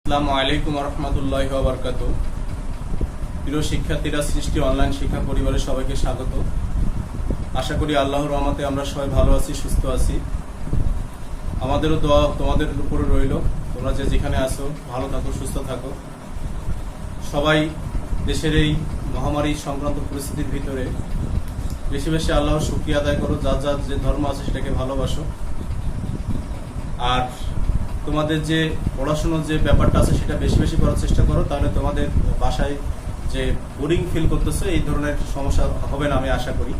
আসসালামু আলাইকুম রহমতুল্লাহি ওয়া বারাকাতুহু। প্রিয় শিক্ষার্থীরা, সৃষ্টি অনলাইন শিক্ষা পরিবারে সবাইকে স্বাগত। আশা করি আল্লাহর রহমতে আমরা সবাই ভালো আছি, সুস্থ আছি। আমাদেরও দোয়া তোমাদের উপরে রইল। তোমরা যে যেখানে আছো ভালো থাকো, সুস্থ থাকো। সবাই দেশের এই মহামারী সংক্রান্ত পরিস্থিতির ভিতরে বেশি বেশি আল্লাহর শুকরিয়া আদায় করো। যার যার যে ধর্ম আছে সেটাকে ভালোবাসো। আর তোমাদের যে পড়াশোনার যে ব্যাপারটা আছে সেটা বেশি বেশি করার চেষ্টা করো, তাহলে তোমাদের বাসায় যে বোরিং ফিল করতেছো এই ধরনের সমস্যা হবে না আমি আশা করি।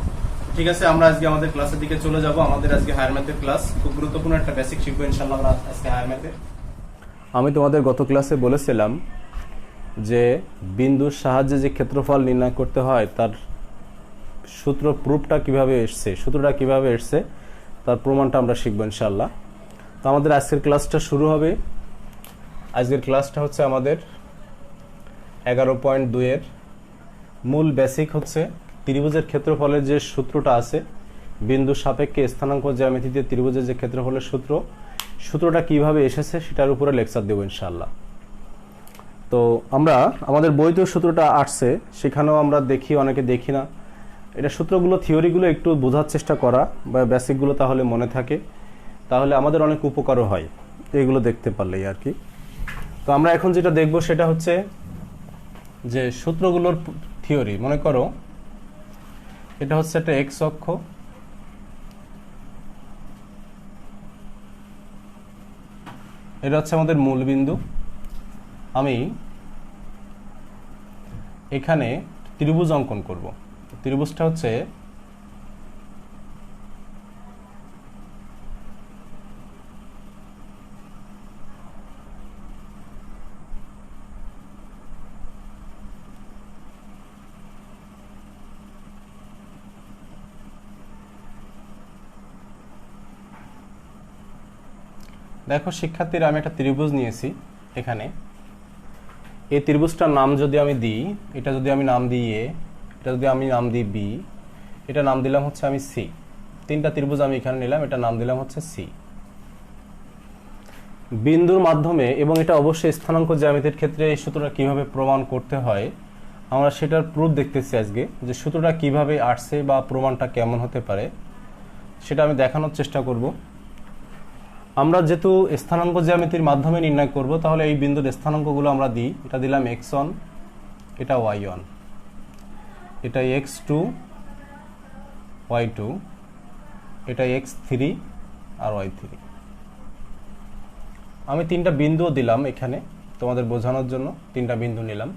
ঠিক আছে, আমরা আজকে আমাদের ক্লাসের দিকে চলে যাব। আমাদের আজকে হায়ার ম্যাথের ক্লাস, খুব গুরুত্বপূর্ণ একটা বেসিক শিখবো ইনশাআল্লাহ আমরা আজকে হায়ার ম্যাথে। আমি তোমাদের গত ক্লাসে বলেছিলাম যে বিন্দুর সাহায্যে যে ক্ষেত্রফল নির্ণয় করতে হয় তার সূত্রটা কিভাবে এসছে তার প্রমাণটা আমরা শিখবো ইনশাআল্লাহ। তো আমাদের আজকের ক্লাসটা শুরু হবে। আজকের ক্লাসটা হচ্ছে আমাদের 11.2 এর মূল বেসিক হচ্ছে ত্রিভুজের ক্ষেত্রফলের যে সূত্রটা আছে, বিন্দু সাপেক্ষে স্থানাঙ্ক জ্যামিতিতে ত্রিভুজের যে ক্ষেত্রফলের সূত্রটা কিভাবে এসেছে সেটার উপরে লেকচার দেব ইনশাআল্লাহ। তো আমরা আমাদের বইতেও সূত্রটা আসছে, সেখানেও আমরা দেখি, অনেকে দেখি না। এটা সূত্রগুলো থিওরিগুলো একটু বোঝার চেষ্টা করা বা বেসিকগুলো তাহলে মনে থাকে, তাহলে আমাদের অনেক উপকারও হয় এগুলো দেখতে পারলেই আর কি। তো আমরা এখন যেটা দেখব সেটা হচ্ছে যে সূত্রগুলোর থিওরি। মনে করো এটা হচ্ছে একটা এক্স অক্ষ, এটা হচ্ছে আমাদের মূল বিন্দু। আমি এখানে ত্রিভুজ অঙ্কন করব। ত্রিভুজটা হচ্ছে দেখো শিক্ষার্থীরা, আমি একটা ত্রিভুজ নিয়েছি। এখানে এই ত্রিভুজটার নাম যদি আমি দিই, এটা যদি আমি নাম দিই এ, এটা যদি আমি নাম দিই বি, এটা নাম দিলাম হচ্ছে আমি সি। তিনটা ত্রিভুজ আমি এখানে নিলাম, এটা নাম দিলাম হচ্ছে সি। বিন্দুর মাধ্যমে, এবং এটা অবশ্যই স্থানাঙ্ক জ্যামিতির ক্ষেত্রে এই সূত্রটা কিভাবে প্রমাণ করতে হয় আমরা সেটার প্রুফ দেখতেছি আজকে, যে সূত্রটা কিভাবে আসছে বা প্রমাণটা কেমন হতে পারে সেটা আমি দেখানোর চেষ্টা করব। আমরা যেহেতু স্থানাঙ্ক জ্যামিতির মাধ্যমে নির্ণয় করব, তাহলে এই বিন্দুর স্থানাঙ্কগুলো আমরা দিই। এটা দিলাম x1, এটা y1, এটা x2, y2, এটা x3 আর y3। আমি তিনটা বিন্দুও দিলাম এখানে তোমাদের বোঝানোর জন্য, তিনটা বিন্দু নিলাম।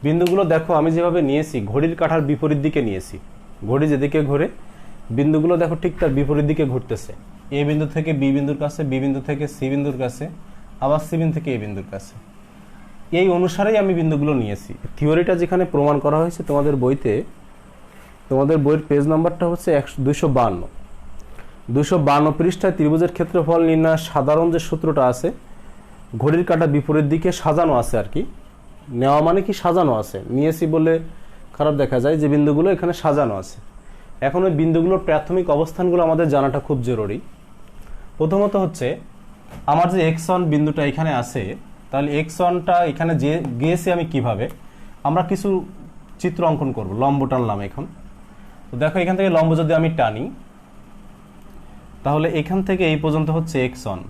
বিন্দুগুলো দেখো আমি যেভাবে নিয়েছি ঘড়ির কাঁটার বিপরীত দিকে নিয়েছি। ঘড়ি যেদিকে ঘোরে বিন্দুগুলো দেখো ঠিক তার বিপরীত দিকে ঘুরতেছে। এ বিন্দু থেকে বি বিন্দুর কাছে, বি বিন্দু থেকে সি বিন্দুর কাছে, আবার সি বিন্দু থেকে এ বিন্দুর কাছে। এই অনুসারেই আমি বিন্দুগুলো নিয়েছি। থিওরিটা যেখানে প্রমাণ করা হয়েছে তোমাদের বইতে, তোমাদের বইয়ের পেজ নাম্বারটা হচ্ছে 252 পৃষ্ঠায় ত্রিভুজের ক্ষেত্রফল নির্ণয় সাধারণ যে সূত্রটা আছে, ঘড়ির কাঁটা বিপরীত দিকে সাজানো আছে আর কি। নেওয়া মানে কি সাজানো আছে, নিয়েছি বলে খারাপ দেখা যায়, যে বিন্দুগুলো এখানে সাজানো আছে। এখন ওই বিন্দুগুলোর প্রাথমিক অবস্থানগুলো আমাদের জানাটা খুব জরুরি। প্রথমত হচ্ছে আমার যে x1 বিন্দুটা এখানে আছে, তাহলে x1টা এখানে যে গিয়েছে আমি কিভাবে, আমরা কিছু চিত্র অঙ্কন করব। লম্ব টানলাম এখন। তো দেখো এখান থেকে লম্ব যদি আমি টানি, তাহলে এখান থেকে এই পর্যন্ত হচ্ছে x1।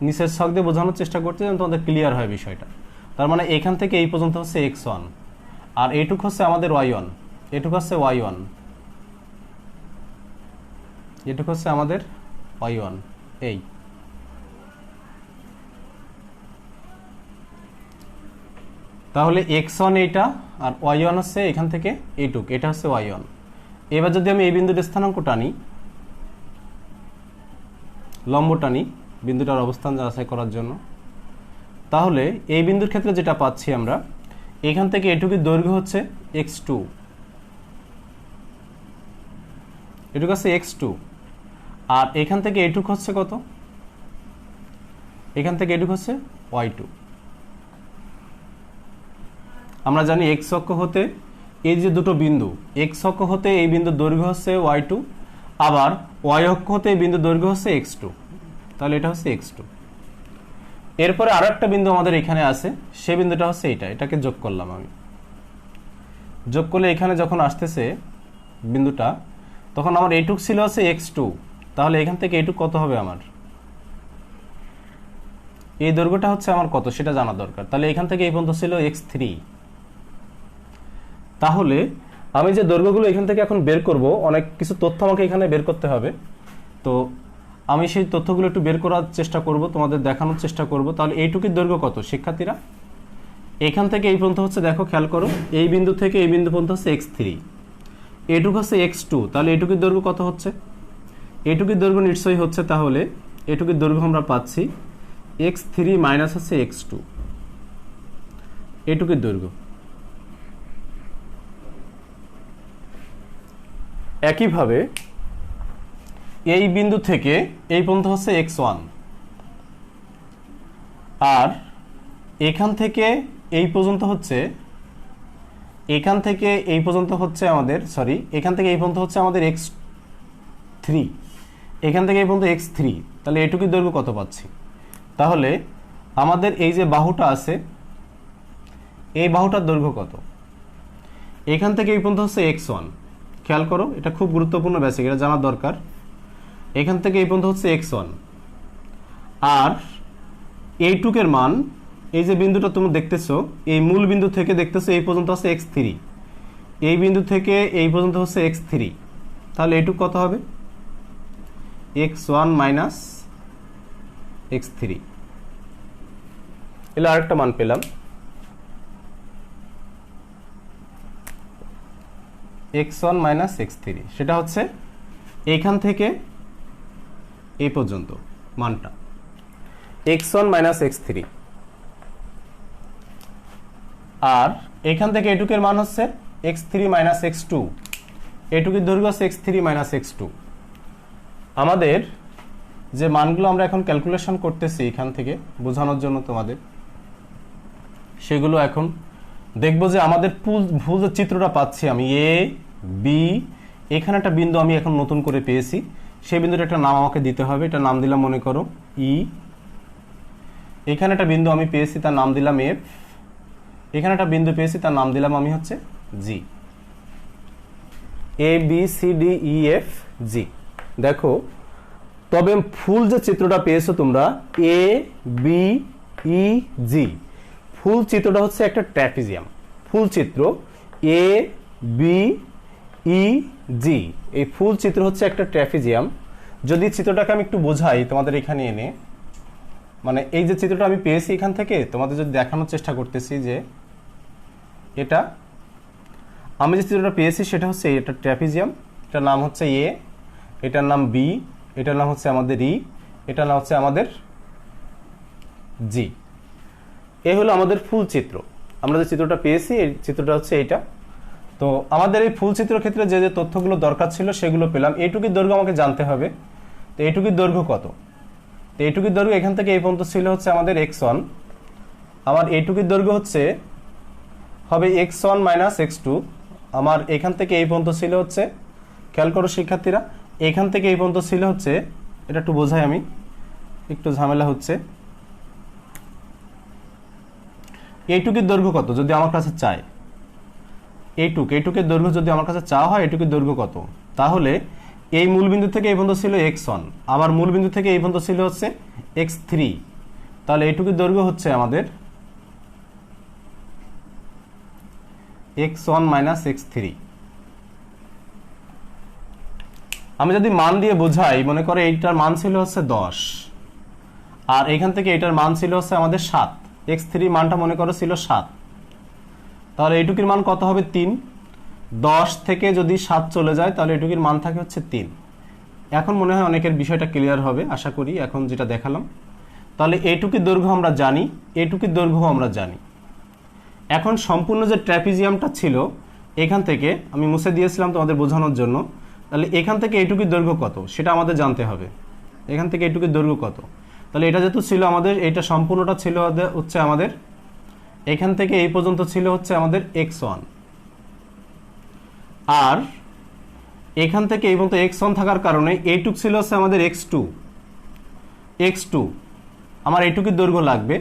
নিচের ছক দিয়ে বোঝানোর চেষ্টা করতে যেন তোমাদের ক্লিয়ার হয় বিষয়টা। তার মানে এখান থেকে এই পর্যন্ত হচ্ছে x1, আর এইটুক হচ্ছে আমাদের y1, এটুক হচ্ছে y1, এটুক হচ্ছে আমাদের y1। এই তাহলে x1 এইটা, আর y1 হচ্ছে এখান থেকে এইটুক, এটা হচ্ছে y1। এবার যদি আমি এই বিন্দুর স্থানাঙ্ক টানি, লম্ব টানি বিন্দুটার অবস্থান যাচাই করার জন্য, তাহলে এই বিন্দুর ক্ষেত্রে যেটা পাচ্ছি আমরা, এখান থেকে এটুকুর দৈর্ঘ্য হচ্ছে x2, এটুক হচ্ছে x2, আর এখান থেকে এটুক হচ্ছে কত, এখান থেকে এটুক হচ্ছে y2। আমরা জানি x অক্ষ হতে এই যে দুটো বিন্দু, x অক্ষ হতে এই বিন্দুর দৈর্ঘ্য হচ্ছে y2, আবার y অক্ষ হতে এই বিন্দুর দৈর্ঘ্য হচ্ছে x2। তাহলে এটা হচ্ছে x2। এরপরে আরো একটা বিন্দু আমাদের এখানে আছে, সেই বিন্দুটা হচ্ছে এটাকে যোগ করলাম আমি। যোগ করলে এখানে যখন আসতেছে বিন্দুটা, তখন আমার এইটুক ছিল হচ্ছে x2, তাহলে এখান থেকে এইটুক কত হবে আমার, এই দৈর্ঘ্যটা হচ্ছে আমার কত সেটা জানা দরকার। তাহলে এখান থেকে এই পর্যন্ত ছিল x3। তাহলে আমি যে দৈর্ঘ্যগুলো এখান থেকে এখন বের করব, অনেক কিছু তথ্য আমাকে এখানে বের করতে হবে। তো আমি সেই তথ্যগুলো একটু বের করার চেষ্টা করব, তোমাদের দেখানোর চেষ্টা করব। তাহলে এইটুকুর দৈর্ঘ্য কত শিক্ষার্থীরা? এখান থেকে এই পর্যন্ত হচ্ছে, দেখো খেয়াল করো, এই বিন্দু থেকে এই বিন্দু পর্যন্ত হচ্ছে x3, এইটুকু হচ্ছে x2। তাহলে এইটুকুর দৈর্ঘ্য কত হচ্ছে? এইটুকুর দৈর্ঘ্য নিশ্চয়ই হচ্ছে, তাহলে এইটুকুর দৈর্ঘ্য আমরা পাচ্ছি x3 মাইনাস হচ্ছে x2, এইটুকুর দৈর্ঘ্য। একইভাবে এই বিন্দু থেকে এই পর্যন্ত হচ্ছে x1, আর এখান থেকে এই পর্যন্ত হচ্ছে, এখান থেকে এই পর্যন্ত হচ্ছে আমাদের, সরি, এখান থেকে এই পর্যন্ত হচ্ছে আমাদের x3, এখান থেকে এই পর্যন্ত x3। তাহলে এটুকুর দৈর্ঘ্য কত পাচ্ছি? তাহলে আমাদের এই যে বাহুটা আছে, এই বাহুটার দৈর্ঘ্য কত? এখান থেকে এই পর্যন্ত হচ্ছে x1, খেয়াল করো, এটা খুব গুরুত্বপূর্ণ বেসিক, এটা জানা দরকার। এখান থেকে এই পর্যন্ত হচ্ছে x1, আর এইটুকের মান, এই যে বিন্দুটা তুমি দেখতেছো, এই মূল বিন্দু থেকে দেখতেছো এই পর্যন্ত হচ্ছে x3, এই বিন্দু থেকে এই পর্যন্ত হচ্ছে x3। তাহলে এইটুক কত হবে? x1 minus x3। এলে আরেকটা মান পেলাম, x1 মাইনাস x3, সেটা হচ্ছে এখান থেকে এই পর্যন্ত মানটা x1 মাইনাস x3, আর এখান থেকে এটুকের মান হচ্ছে x3 মাইনাস x2, এটুকুর দৈর্ঘ্য হচ্ছে x3 মাইনাস x2। আমাদের যে মানগুলো আমরা এখন ক্যালকুলেশন করতেছি এখান থেকে বোঝানোর জন্য তোমাদের, সেগুলো এখন দেখবো যে আমাদের ভুল যে চিত্রটা পাচ্ছি আমি, এ বি, এখানে একটা বিন্দু আমি এখন নতুন করে পেয়েছি, সেই বিন্দুর একটা নাম আমাকে দিতে হবে। এটা নাম দিলাম মনে করো ই। এখানে একটা বিন্দু আমি পেয়েছি, তার নাম দিলাম এফ। এখানে একটা বিন্দু পেয়েছি, তার নাম দিলাম আমি হচ্ছে G. A B C D E F G. দেখো, তবে ফুল যে চিত্রটা পেয়েছো তোমরা, এ বি ই জি, ফুল চিত্রটা হচ্ছে একটা ট্র্যাপিজিয়াম। ফুল চিত্র এ বি ই জি, এই ফুল চিত্র হচ্ছে একটা ট্র্যাপিজিয়াম। যদি চিত্রটাকে আমি একটু বোঝাই তোমাদের এখানে এনে, মানে এই যে চিত্রটা আমি পেয়েছি এখান থেকে তোমাদের যদি দেখানোর চেষ্টা করতেছি যে এটা আমি যে চিত্রটা পেয়েছি সেটা হচ্ছে এটা ট্র্যাপিজিয়াম, এটার নাম হচ্ছে এ, এটার নাম বি, এটার নাম হচ্ছে আমাদের ই, এটার নাম হচ্ছে আমাদের জি। এই হলো আমাদের ফুল চিত্র। আমরা যে চিত্রটা পেয়েছি এই চিত্রটা হচ্ছে এইটা। তো আমাদের এই ফুল চিত্রের ক্ষেত্রে যে যে তথ্যগুলো দরকার ছিল সেগুলো পেলাম। এইটুকুর দৈর্ঘ্য আমাকে জানতে হবে। তো এইটুকুর দৈর্ঘ্য কত? তো এইটুকুর দৈর্ঘ্য এখান থেকে এই পর্যন্ত ছিল হচ্ছে আমাদের x1, আমার এইটুকুর দৈর্ঘ্য হচ্ছে হবে x1 মাইনাস x2। আমার এখান থেকে এই পর্যন্ত ছিল হচ্ছে, খেয়াল করো শিক্ষার্থীরা, এখান থেকে এই পর্যন্ত ছিল হচ্ছে, এটা একটু বোঝাই, আমি একটু ঝামেলা হচ্ছে, এইটুকুর দৈর্ঘ্য কত যদি আমার কাছে চায়, এইটুকের দৈর্ঘ্য যদি আমার কাছে চাওয়া হয় এইটুকুর দৈর্ঘ্য কত, তাহলে এই মূল বিন্দু থেকে এই পর্যন্ত ছিল x1, আবার মূল বিন্দু থেকে এই পর্যন্ত ছিল হচ্ছে x3। তাহলে এইটুকুর দৈর্ঘ্য হচ্ছে আমাদের x1 মাইনাস x3। আমি যদি মান দিয়ে বোঝাই, মনে করে এইটার মান ছিল হচ্ছে 10, আর এখান থেকে এটার মান ছিল হচ্ছে আমাদের 7, x3 মানটা মনে করো ছিল 7, তাহলে এইটুকির মান কত হবে? 3। 10 থেকে যদি 7 চলে যায় তাহলে এইটুকির মান থাকে হচ্ছে 3। এখন মনে হয় অনেকের বিষয়টা ক্লিয়ার হবে আশা করি, এখন যেটা দেখালাম। তাহলে এইটুকির দৈর্ঘ্য আমরা জানি, এইটুকির দৈর্ঘ্য আমরা জানি। এখন সম্পূর্ণ যে ট্র্যাপিজিয়ামটা ছিল এখান থেকে আমি মুছে দিয়েছিলাম তোমাদের বোঝানোর জন্য, তাহলে এখান থেকে এইটুকির দৈর্ঘ্য কত সেটা আমাদের জানতে হবে। এখান থেকে এইটুকির দৈর্ঘ্য কত, তাহলে এটা যেহেতু ছিল আমাদের, এইটা সম্পূর্ণটা ছিল হচ্ছে আমাদের, এখান থেকে এই পর্যন্ত ছিল হচ্ছে আমাদের x1, আর এখান থেকে এই পর্যন্ত x1 থাকার কারণে এইটুক ছিল হচ্ছে আমাদের x2। x2 আমার এইটুকুর দৈর্ঘ্য লাগবে,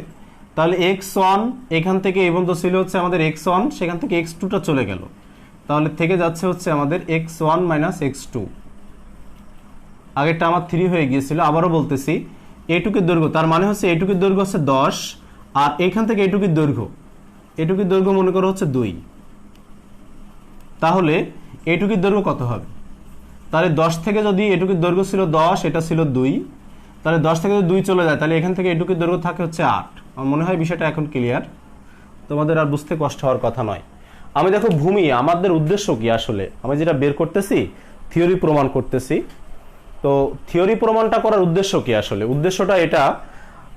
তাহলে x1 এখান থেকে এই পর্যন্ত ছিল হচ্ছে আমাদের x1, সেখান থেকে x2টা চলে গেল, তাহলে থেকে যাচ্ছে হচ্ছে আমাদের x1 মাইনাস x2। আগেরটা আমার 3 হয়ে গিয়েছিল, আবারও বলতেছি এইটুকুর দৈর্ঘ্য, তার মানে হচ্ছে এইটুকুর দৈর্ঘ্য হচ্ছে 10, আর এইখান থেকে এইটুকুর দৈর্ঘ্য মনে করো হচ্ছে 2, তাহলে এইটুকুর দৈর্ঘ্য কত হবে? তাহলে 10 থেকে যদি এটুকুর দৈর্ঘ্য ছিল 10, এটা ছিল 2, তাহলে 10 থেকে যদি 2 চলে যায় তাহলে এখান থেকে এটুকুর দৈর্ঘ্য থাকে হচ্ছে 8। আমার মনে হয় বিষয়টা এখন ক্লিয়ার, তোমাদের আর বুঝতে কষ্ট হওয়ার কথা নয়। আমি দেখো ভূমি, আমাদের উদ্দেশ্য কি আসলে? আমি যেটা বের করতেছি থিওরি প্রমাণ করতেছি। তো থিওরি প্রমাণটা করার উদ্দেশ্য কি আসলে? উদ্দেশ্যটা এটা,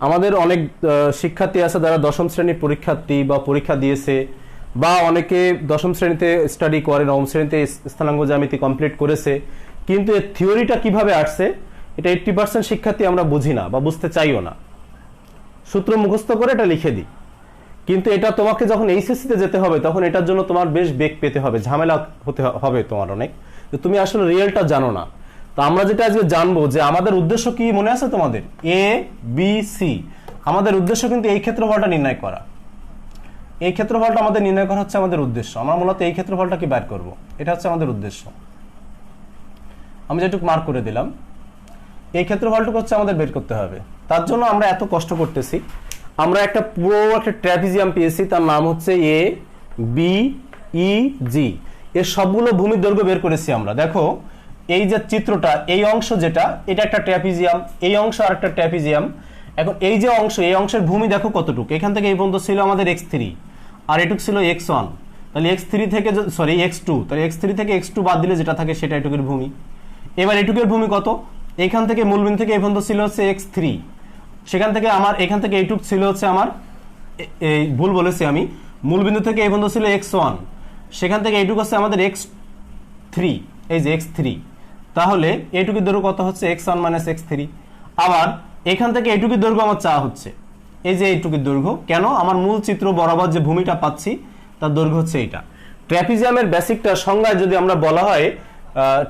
আমাদের অনেক শিক্ষার্থী আছে যারা দশম শ্রেণীর পরীক্ষার্থী বা পরীক্ষা দিয়েছে, বা অনেকে দশম শ্রেণীতে স্টাডি করে, নবম শ্রেণীতে স্থানাঙ্ক জ্যামিতি কমপ্লিট করেছে, কিন্তু এর থিওরিটা কিভাবে আসছে এটা 80% শিক্ষার্থী আমরা বুঝি না বা বুঝতে চাইও না, সূত্র মুখস্থ করে এটা লিখে দিই। কিন্তু এটা তোমাকে যখন এইচএসসিতে যেতে হবে তখন এটার জন্য তোমার বেশ বেগ পেতে হবে, ঝামেলা হতে হবে তোমার অনেক, তুমি আসলে রিয়েলটা জানো না। তো আমরা যেটা আজকে জানবো যে আমাদের উদ্দেশ্য কি মনে আছে তোমাদের, এ বি সি, আমাদের উদ্দেশ্য কিন্তু এই ক্ষেত্রফলটা নির্ণয় করা। এই ক্ষেত্রফলটা আমাদের নির্ণয় করা হচ্ছে আমাদের উদ্দেশ্য। আমরা মূলত এই ক্ষেত্রফলটা কি বের করব, এটা হচ্ছে আমাদের উদ্দেশ্য। আমি যেটুকু মার্ক করে দিলাম, এই ক্ষেত্রফলটুকু হচ্ছে আমাদের বের করতে হবে। তার জন্য আমরা এত কষ্ট করতেছি। আমরা একটা পুরো একটা ট্র্যাপিজিয়াম পেয়েছি, তার নাম হচ্ছে এ বি ই জি, এর সবগুলো ভূমির দৈর্ঘ্য বের করেছি আমরা। দেখো এই যে চিত্রটা, এই অংশ যেটা, এটা একটা ট্র্যাপিজিয়াম, এই অংশ আর একটা ট্র্যাপিজিয়াম। এখন এই যে অংশ, এই অংশের ভূমি দেখো কতটুকু, এখান থেকে এই পর্যন্ত ছিল আমাদের x3, আর এটুক ছিল x1, তাহলে x3 থেকে x2, তাহলে x3 থেকে x2 বাদ দিলে যেটা থাকে সেটা এটুকের ভূমি। এবার এটুকের ভূমি কত, এখান থেকে মূলবিন্দু থেকে এই পর্যন্ত ছিল হচ্ছে x3, সেখান থেকে আমার এখান থেকে এইটুক ছিল হচ্ছে আমার, এই ভুল বলেছি আমি, মূলবিন্দু থেকে এই পর্যন্ত ছিল x1, সেখান থেকে এইটুক হচ্ছে আমাদের x3, এই যে x3, তাহলে এইটুকুর দৈর্ঘ্য কত হচ্ছে x1 মাইনাস x3। আবার এখান থেকে এইটুকুর দৈর্ঘ্য আমার চা হচ্ছে, এই যে এইটুকুর দৈর্ঘ্য, কেন? আমার মূল চিত্র বরাবর যে ভূমিটা পাচ্ছি তার দৈর্ঘ্য হচ্ছে এইটা। ট্র্যাপিজিয়ামের বেসিকটা সংজ্ঞায় যদি আমরা বলা হয়,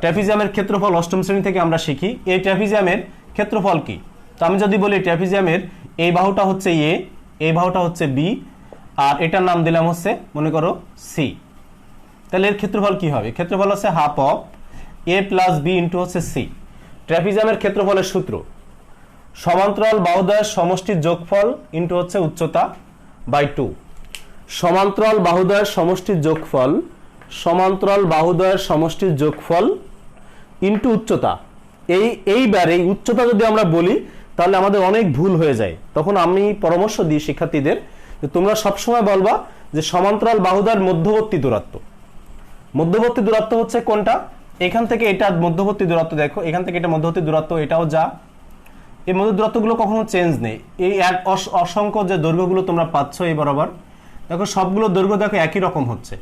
ট্র্যাপিজিয়ামের ক্ষেত্রফল অষ্টম শ্রেণী থেকে আমরা শিখি। এই ট্র্যাপিজিয়ামের ক্ষেত্রফল কি? তো আমি যদি বলি ট্র্যাপিজিয়ামের এই বাহুটা হচ্ছে এ, এই বাহুটা হচ্ছে বি, আর এটার নাম দিলাম হচ্ছে মনে করো সি, তাহলে এর ক্ষেত্রফল কি হবে? ক্ষেত্রফল হচ্ছে half of A plus B into হচ্ছে সি। ট্র্যাপিজিয়ামের ক্ষেত্রফলের সূত্র সমান্তরাল বাহুদ্বয়ের সমষ্টির যোগফল ইন্টু হচ্ছে উচ্চতা বাই 2। সমান্তরাল বাহুদ্বয়ের সমষ্টির যোগফল, সমান্তরাল বাহুদ্বয়ের সমষ্টির যোগফল ইন্টু উচ্চতা। এইবার এই উচ্চতা যদি আমরা বলি তাহলে আমাদের অনেক ভুল হয়ে যায়। তখন আমি পরামর্শ দিই শিক্ষার্থীদের যে তোমরা সবসময় বলবা যে সমান্তরাল বাহুদ্বয়ের মধ্যবর্তী দূরত্ব। মধ্যবর্তী দূরত্ব হচ্ছে কোনটা? এখান থেকে এটা মধ্যবর্তী দূরত্ব, দেখো এখান থেকে এটা মধ্যবর্তী দূরত্ব, এটাও যা, এই মধ্য দূরত্বগুলো কখনো চেঞ্জ নেই। এই এক অসংখ্য যে দৈর্ঘ্যগুলো তোমরা পাচ্ছ এই বরাবর, দেখো সবগুলো দৈর্ঘ্য দেখো একই রকম হচ্ছে,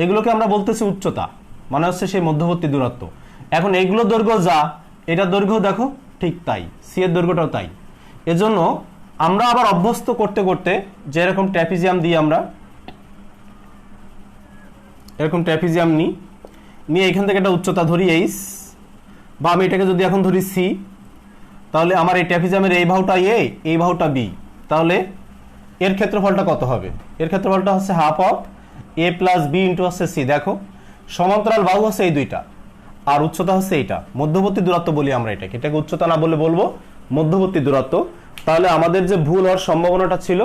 এগুলোকে আমরা বলতেছি উচ্চতা, মানে হচ্ছে সেই মধ্যবর্তী দূরত্ব। এখন এইগুলো দৈর্ঘ্য যা, এটা দৈর্ঘ্য দেখো ঠিক তাই, সি এর দৈর্ঘ্যটাও তাই। এজন্য আমরা আবার অভ্যস্ত করতে করতে যে এরকম ট্র্যাপিজিয়াম দিই, আমরা এরকম ট্র্যাপিজিয়াম নিয়ে এখান থেকে একটা উচ্চতা ধরি এইচ, বা আমি এটাকে যদি এখন ধরি সি, তাহলে আমার এই ট্র্যাপিজিয়ামের এই বাহুটা এ, এই বাহুটা বি, তাহলে এর ক্ষেত্রফলটা কত হবে? এর ক্ষেত্রফলটা হচ্ছে half of A plus B into হচ্ছে সি। দেখো সমান্তরাল বাহু হচ্ছে এই দুইটা, আর উচ্চতা হচ্ছে এইটা, মধ্যবর্তী দূরত্ব বলি আমরা এটাকে উচ্চতা না বলে বলবো মধ্যবর্তী দূরত্ব। তাহলে আমাদের যে ভুল হওয়ার সম্ভাবনাটা ছিল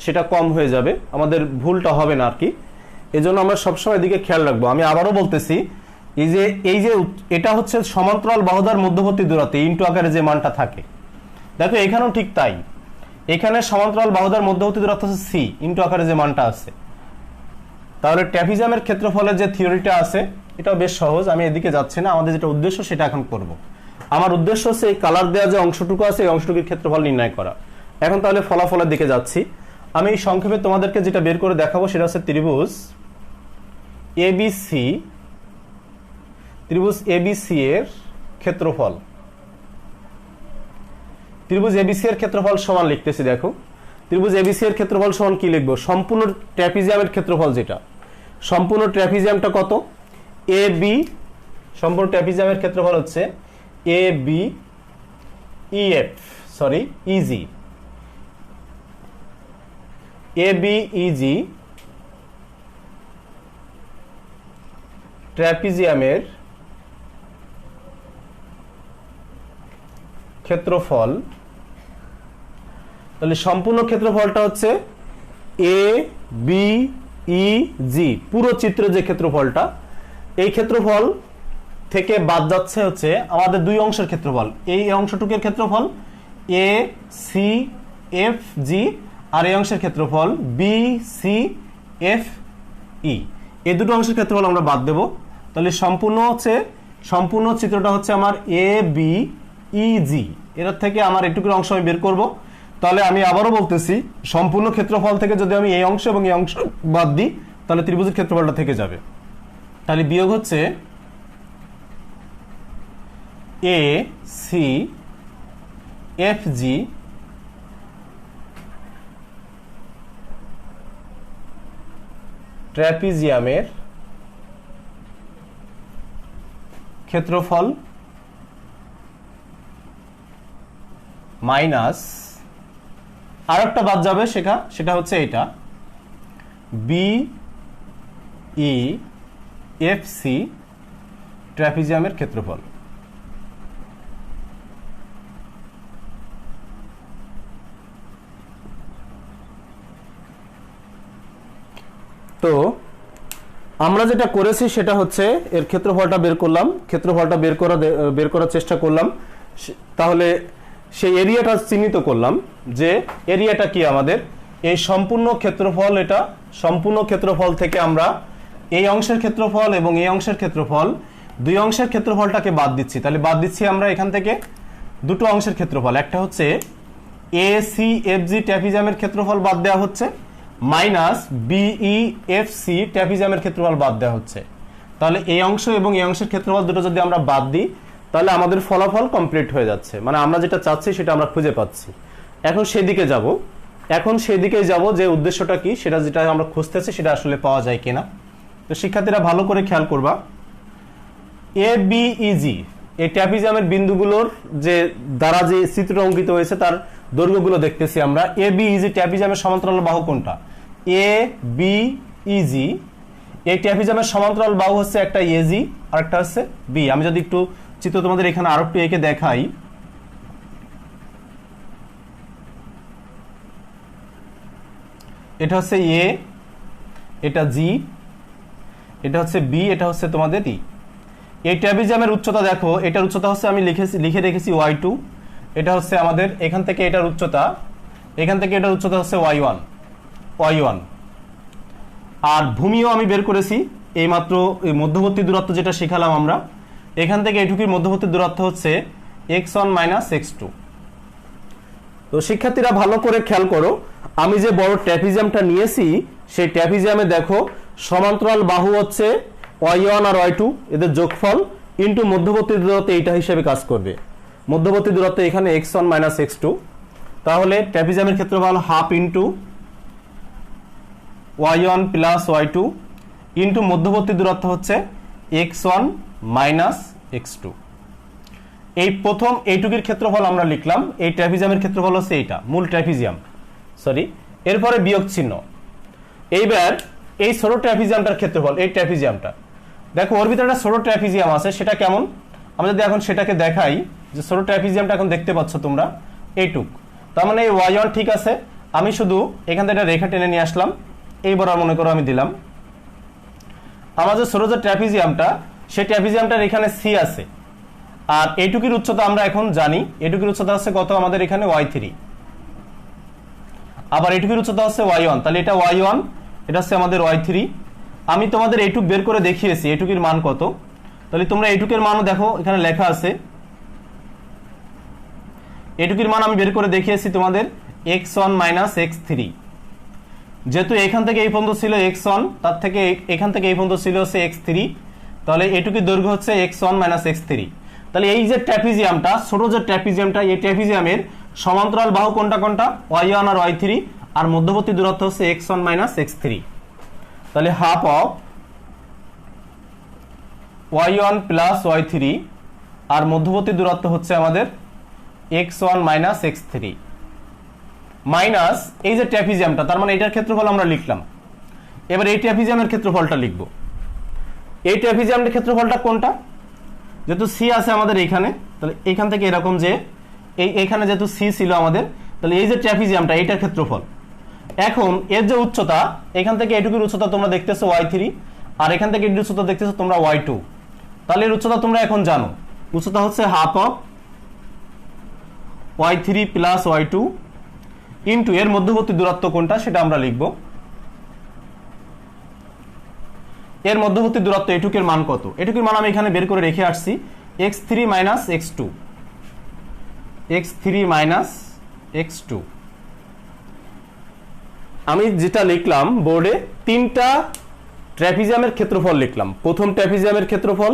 সেটা কম হয়ে যাবে, আমাদের ভুলটা হবে না আর কি। এজন্য আমরা সবসময় এদিকে খেয়াল রাখবো। আমি আবারও বলতেছি, এই যে এটা হচ্ছে সমান্তরাল বাহুদ্বয়ের মধ্যবর্তী দূরত্ব, ইন্টু আকারে যে মানটা থাকে, দেখো এখানেও ঠিক তাই, এখানে সমান্তরাল বাহুদ্বয়ের মধ্যবর্তী দূরত্ব হচ্ছে সি, ইন্টু আকারে যে মানটা আছে। তাহলে ট্র্যাপিজিয়ামের ক্ষেত্রফলের যে থিওরিটা আছে এটাও বেশ সহজ, আমি এদিকে যাচ্ছি না, আমাদের যেটা উদ্দেশ্য সেটা এখন করব। আমার উদ্দেশ্য হচ্ছে এই কালার দেওয়া যে অংশটুকু আছে এই অংশটুকুর ক্ষেত্রফল নির্ণয় করা। এখন তাহলে ফলাফলের দিকে যাচ্ছি। আমি সংক্ষেপে তোমাদেরকে যেটা বের করে দেখাবো সেটা হচ্ছে ত্রিভুজ এবিসি, ত্রিভুজ এবিসি এর ক্ষেত্রফল। ত্রিভুজ এবিসি এর ক্ষেত্রফল সমান লিখতেছি, দেখো ত্রিভুজ এবিসি এর ক্ষেত্রফল সমান কি লিখবো? সম্পূর্ণ ট্র্যাপিজিয়ামের ক্ষেত্রফল, যেটা সম্পূর্ণ ট্র্যাপিজিয়ামটা কত? এ বি, সম্পূর্ণ ট্র্যাপিজিয়ামের ক্ষেত্রফল হচ্ছে A B E F, sorry EG, ABEG ট্র্যাপিজিয়ামের ক্ষেত্রফল, তাহলে সম্পূর্ণ ক্ষেত্রফলটা হচ্ছে ABEG, পুরো চিত্র যে ক্ষেত্রফলটা, এই ক্ষেত্রফল থেকে বাদ যাচ্ছে হচ্ছে আমাদের দুই অংশের ক্ষেত্রফল। এই অংশটুকের ক্ষেত্রফল ACFG আর এই অংশের ক্ষেত্রফল BCFE, এই দুটো অংশের ক্ষেত্রফল আমরা বাদ দেব। তাহলে সম্পূর্ণ চিত্রটা হচ্ছে আমার ABEG, এর থেকে আমার এটুকুর অংশ আমি বের করব। তাহলে আমি আবারও বলতেছি, সম্পূর্ণ ক্ষেত্রফল থেকে যদি আমি এই অংশ এবং এই অংশ বাদ দিই তাহলে ত্রিভুজের ক্ষেত্রফলটা থেকে যাবে। তাহলে বিয়োগ হচ্ছে ACFG ট্র্যাপিজিয়ামের ক্ষেত্রফল মাইনাস আরেকটা বাদ যাবে, সেটা হচ্ছে এটা BEFC ট্র্যাপিজিয়ামের ক্ষেত্রফল। তো আমরা যেটা করেছি সেটা হচ্ছে এর ক্ষেত্রফলটা বের করলাম, ক্ষেত্রফলটা বের করার চেষ্টা করলাম। তাহলে সেই এরিয়াটা চিহ্নিত করলাম যে এরিয়াটা কি আমাদের এই সম্পূর্ণ ক্ষেত্রফল, এটা সম্পূর্ণ ক্ষেত্রফল থেকে আমরা এই অংশের ক্ষেত্রফল এবং এই অংশের ক্ষেত্রফল, দুই অংশের ক্ষেত্রফলটাকে বাদ দিচ্ছি। তাহলে বাদ দিচ্ছি আমরা এখান থেকে দুটো অংশের ক্ষেত্রফল, একটা হচ্ছে ACFG ট্র্যাপিজিয়ামের ক্ষেত্রফল বাদ দেওয়া হচ্ছে, মাইনাস BEFC ট্র্যাপিজিয়ামের ক্ষেত্রফল বাদ দেওয়া হচ্ছে। তাহলে এই অংশ এবং এই অংশের ক্ষেত্রফল দুটো যদি আমরা বাদ দিই তাহলে আমাদের ফলাফল কমপ্লিট হয়ে যাচ্ছে, মানে আমরা যেটা চাচ্ছি সেটা আমরা খুঁজে পাচ্ছি। এখন সেদিকে যাব যে উদ্দেশ্যটা কি, সেটা যেটা আমরা খুঁজতেছি সেটা আসলে পাওয়া যায় কিনা। তো শিক্ষার্থীরা ভালো করে খেয়াল করবা, ABEG এই ট্র্যাপিজিয়ামের বিন্দুগুলোর যে দ্বারা যে চিত্র অঙ্কিত হয়েছে তার দৈর্ঘ্যগুলো দেখতেছি আমরা। ABEG ট্র্যাপিজিয়ামের সমান্তরাল বাহু কোনটা? ABEG এই ট্র্যাপিজিয়ামের সমান্তরাল বাহু হচ্ছে একটা AG আর একটা হচ্ছে B। আমি যদি একটু চিত্র তোমাদের এখানে আরো একটু এঁকে দেখাই, এটা হচ্ছে A, এটা G, এটা হচ্ছে B, এটা হচ্ছে তোমাদের E। এই ট্র্যাপিজিয়ামের উচ্চতা দেখো, এটার উচ্চতা হচ্ছে আমি লিখে রেখেছি y2, এটা হচ্ছে আমাদের এখান থেকে এটার উচ্চতা, এখান থেকে এটার উচ্চতা হচ্ছে y1, আর ভূমিও আমি বের করেছি এইমাত্র, এই মধ্যবর্তী দূরত্ব যেটা শিখালাম আমরা, এখান থেকে এটুকুর মধ্যবর্তী দূরত্ব হচ্ছে x1 - x2। তো শিক্ষার্থীরা ভালো করে খেয়াল করো, আমি যে বড় ট্র্যাপিজিয়ামটা নিয়েছি সেই ট্র্যাপিজিয়ামে দেখো সমান্তরাল বাহু হচ্ছে y1 আর y2, এদের যোগফল ইনটু মধ্যবর্তী দূরত্ব এইটা হিসেবে কাজ করবে। মধ্যবর্তী দূরত্ব এখানে x1 - x2, তাহলে ট্র্যাপিজিয়ামের ক্ষেত্রফল half into y1 plus y2 into মধ্যবর্তী দূরত্ব হচ্ছে x1 - x2। এই প্রথম এইটুকির ক্ষেত্রফল আমরা লিখলাম, এই ট্র্যাপিজিয়ামের ক্ষেত্রফল হচ্ছে এইটা, মূল ট্র্যাপিজিয়াম, সরি, এরপরে বিয়োগ চিহ্ন। এইবার এই ছোট ট্র্যাপিজিয়ামটার ক্ষেত্রফল, এই ট্র্যাপিজিয়ামটা দেখো ওর ভিতরে একটা ছোট ট্র্যাপিজিয়াম আছে, সেটা কেমন আমরা যদি এখন সেটাকে দেখাই, যে ছোট ট্র্যাপিজিয়ামটা এখন দেখতে পাচ্ছ তোমরা এইটুক, তার মানে এই y1 ঠিক আছে, আমি শুধু এখান থেকে একটা রেখা টেনে নিয়ে আসলাম, এই বরাবর মনে করো আমি দিলাম। আমার যে ছোট যে ট্র্যাপিজিয়ামটা, সেই ট্র্যাপিজিয়ামটার এখানে C আছে, আর এইটুকির উচ্চতা আমরা এখন জানি, এইটুকির উচ্চতা হচ্ছে কত আমাদের এখানে y3, আবার এইটুকির উচ্চতা হচ্ছে y1, তাহলে এটা y1, এটা হচ্ছে আমাদের y3। আমি তোমাদের এইটুক বের করে দেখিয়েছি এইটুকির মান কত, তাহলে তোমরা এইটুকের মানও দেখো এখানে লেখা আছে, এইটুকির মান আমি বের করে দেখিয়েছি তোমাদের x1 - x3। যেহেতু এখান থেকে এই পর্যন্ত ছিল x1, তার থেকে এখান থেকে এই পর্যন্ত ছিল হচ্ছে x3, তাহলে এইটুকির দৈর্ঘ্য হচ্ছে x1 - x3। তাহলে এই যে ট্র্যাপিজিয়ামটা, ছোট যে ট্র্যাপিজিয়ামটা, এই ট্র্যাপিজিয়ামের সমান্তরাল বাহু কোনটা y1 আর y3, আর মধ্যবর্তী দূরত্ব হচ্ছে x1 - x3। তাহলে half of y1 plus y3 আর মধ্যবর্তী দূরত্ব হচ্ছে আমাদের x1 মাইনাস x3 মাইনাস এই যে ট্র্যাপিজিয়ামটা, তার মানে এটার ক্ষেত্রফল আমরা লিখলাম। এবার এই ট্র্যাপিজিয়ামের ক্ষেত্রফলটা লিখব। এই ট্র্যাপিজিয়ামের ক্ষেত্রফলটা কোনটা? যেহেতু সি আছে আমাদের এইখানে, তাহলে এইখান থেকে এরকম যে এইখানে যেহেতু সি ছিল আমাদের, তাহলে এই যে ট্র্যাপিজিয়ামটা এইটার ক্ষেত্রফল। এখন এর যে উচ্চতা, এখান থেকে এটুকুর উচ্চতা তোমরা দেখতেছো y3, আর এখান থেকে এর উচ্চতা দেখতেছো তোমরা y2। তাহলে এর উচ্চতা তোমরা এখন জানো, উচ্চতা হচ্ছে half of y3 plus y2 into এর মধ্যবর্তী দূরত্ব কোনটা সেটা আমরা লিখব। এর মধ্যবর্তী দূরত্ব এটুকের মান কত? এটুকের মান আমি এখানে বের করে রেখে আসছি, x3 minus x2, x3 minus x2। আমি যেটা লিখলাম বোর্ডে, তিনটা ট্র্যাপিজিয়ামের ক্ষেত্রফল লিখলাম। প্রথম ট্র্যাপিজিয়ামের ক্ষেত্রফল,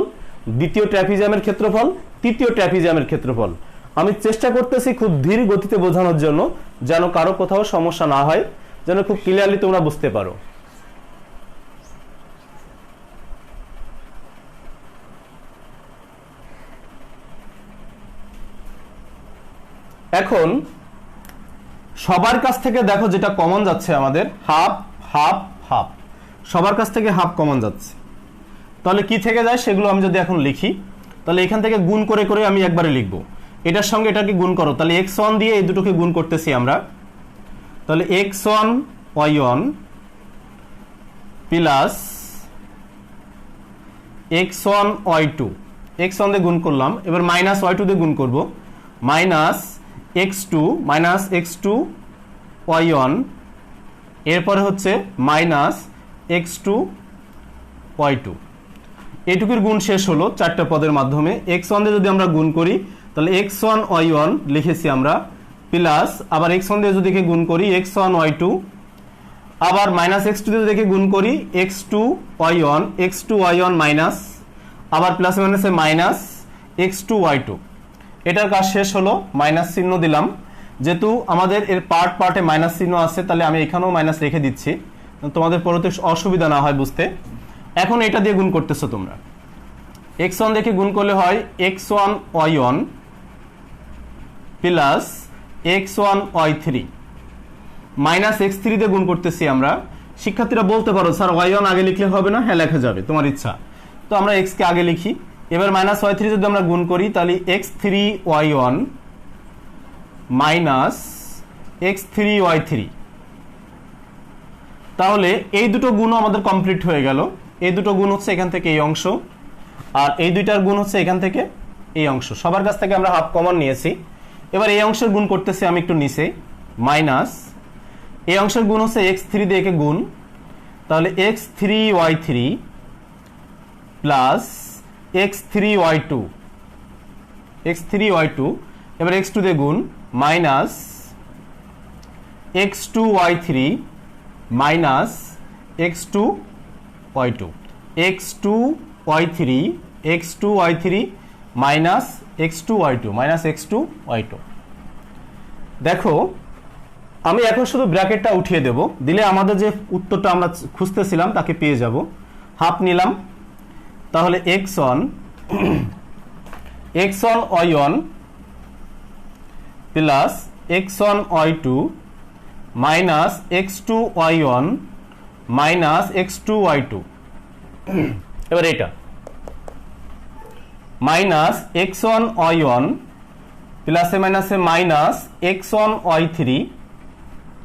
দ্বিতীয় ট্র্যাপিজিয়ামের ক্ষেত্রফল, তৃতীয় ট্র্যাপিজিয়ামের ক্ষেত্রফল। আমি চেষ্টা করতেছি খুব ধীর গতিতে বোঝানোর জন্য, যেন কারো কোথাও সমস্যা না হয়, যেন খুব ক্লিয়ারলি তোমরা বুঝতে পারো। এখন সবার কাছ থেকে দেখো যেটা কমন যাচ্ছে আমাদের, হাফ হাফ হাফ, সবার কাছ থেকে হাফ কমন যাচ্ছে। তাহলে কি থেকে যায় সেগুলো আমি যদি এখন লিখি, তাহলে এখান থেকে গুণ করে করে আমি একবারে লিখব। এটার সঙ্গে এটাকে গুণ করো, তাহলে x1 দিয়ে এই দুটোকে গুণ করতেছি আমরা। তাহলে x1 y1 plus x1 y2, x1 দিয়ে গুণ করলাম, এবার মাইনাস y2 দিয়ে গুণ করব, minus x2 minus x2 y1, এরপরে হচ্ছে মাইনাস x2 y2। এটুকুর গুণ শেষ হলো চারটা পদের মাধ্যমে। x1 দিয়ে যদি আমরা গুণ করি তাহলে x1 y1 লিখেছি আমরা, প্লাস আবার x1 দিয়ে যদি গুণ করি x1 y2, আবার মাইনাস x2 দিয়ে যদি গুণ করি x2 y1, x2 y1 minus, আবার প্লাস মাইনাসে মাইনাস x2 y2। এটার কাজ শেষ হলো, মাইনাস চিহ্ন দিলাম। যেহেতু আমাদের এর পার্টে মাইনাস চিহ্ন আছে, তাহলে আমি এখানেও মাইনাস রেখে দিচ্ছি, তোমাদের পরবর্তী অসুবিধা না হয় বুঝতে। এখন এটা দিয়ে গুণ করতেছো তোমরা, x1 দেখে গুণ করলে হয় x1 y1 plus x1 y3 minus x3 দিয়ে গুণ করতেছি আমরা। শিক্ষার্থীরা বলতে পারো স্যার y1 আগে লিখলে হবে না? হ্যাঁ, লেখা যাবে, তোমার ইচ্ছা। তো আমরা x কে আগে লিখি। এবার মাইনাস y3 যদি আমরা গুণ করি তাহলে x3 y1 minus x3 y3। তাহলে এই দুটো গুণ আমাদের কমপ্লিট হয়ে গেল। এই দুটো গুণ হচ্ছে এখান থেকে এই অংশ, আর এই দুইটার গুণ হচ্ছে এখান থেকে এই অংশ। সবার কাছ থেকে আমরা হাফ কমন নিয়েছি। এবার এই অংশের গুণ করতেছি আমি একটু নিচে, মাইনাস এই অংশের গুণ হচ্ছে x3 দিয়ে একে গুণ, তাহলে x3 y3 plus x3 y2, x3 y2, এবার x2 দিয়ে গুণ, minus x2 y3 minus x2 y2, x2 y3, x2 y3 minus x2 y2, minus x2 y2। দেখো আমি এখন শুধু ব্র্যাকেটটা উঠিয়ে দেব, দিলে আমাদের যে উত্তরটা আমরা খুঁজতেছিলাম তাকে পেয়ে যাব। হাফ নিলাম, তাহলে x1 y1 plus x1 y2 minus x2 y1 minus x2 y2। এবার এটা মাইনাস x1 y1 প্লাসে মাইনাসে মাইনাস x1 y3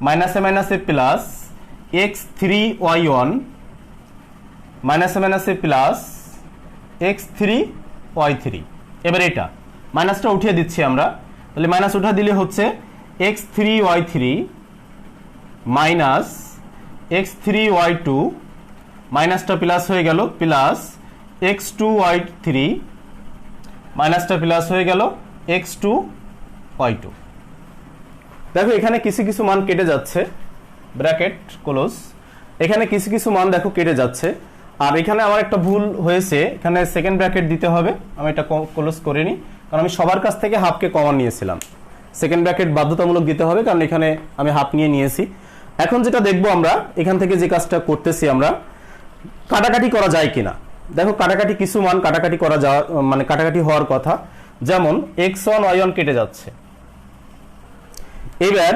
মাইনাসে মাইনাসে প্লাস x3 y1 মাইনাসে মাইনাসে প্লাস x3 y3। এবার এটা মাইনাসটা উঠিয়ে দিচ্ছি আমরা, তাহলে মাইনাস উঠা দিলে হচ্ছে x3 y3 minus x3 y2, মাইনাসটা প্লাস হয়ে গেল, প্লাস x2 y3 মাইনাসটা প্লাস হয়ে গেল x2 y2। দেখো এখানে কিছু কিছু মান কেটে যাচ্ছে, ব্র্যাকেট ক্লোজ। এখানে কিছু কিছু মান দেখো কেটে যাচ্ছে, আর এখানে আমার একটা ভুল হয়েছে, এখানে সেকেন্ড ব্র্যাকেট দিতে হবে। আমি এটা ক্লোজ করিনি, কারণ আমি সবার কাছ থেকে হাফকে কমন নিয়েছিলাম। সেকেন্ড ব্র্যাকেট বাধ্যতামূলক দিতে হবে, কারণ এখানে আমি হাফ নিয়ে নিয়েছি। এখন যেটা দেখবো আমরা এখান থেকে যে কাজটা করতেছি, আমরা কাটাকাটি করা যায় কিনা। দেখো কাটাকাটি কিছু মান কাটাকাটি করা যাওয়া, মানে কাটাকাটি হওয়ার কথা। যেমন x1 y1 কেটে যাচ্ছে, এবার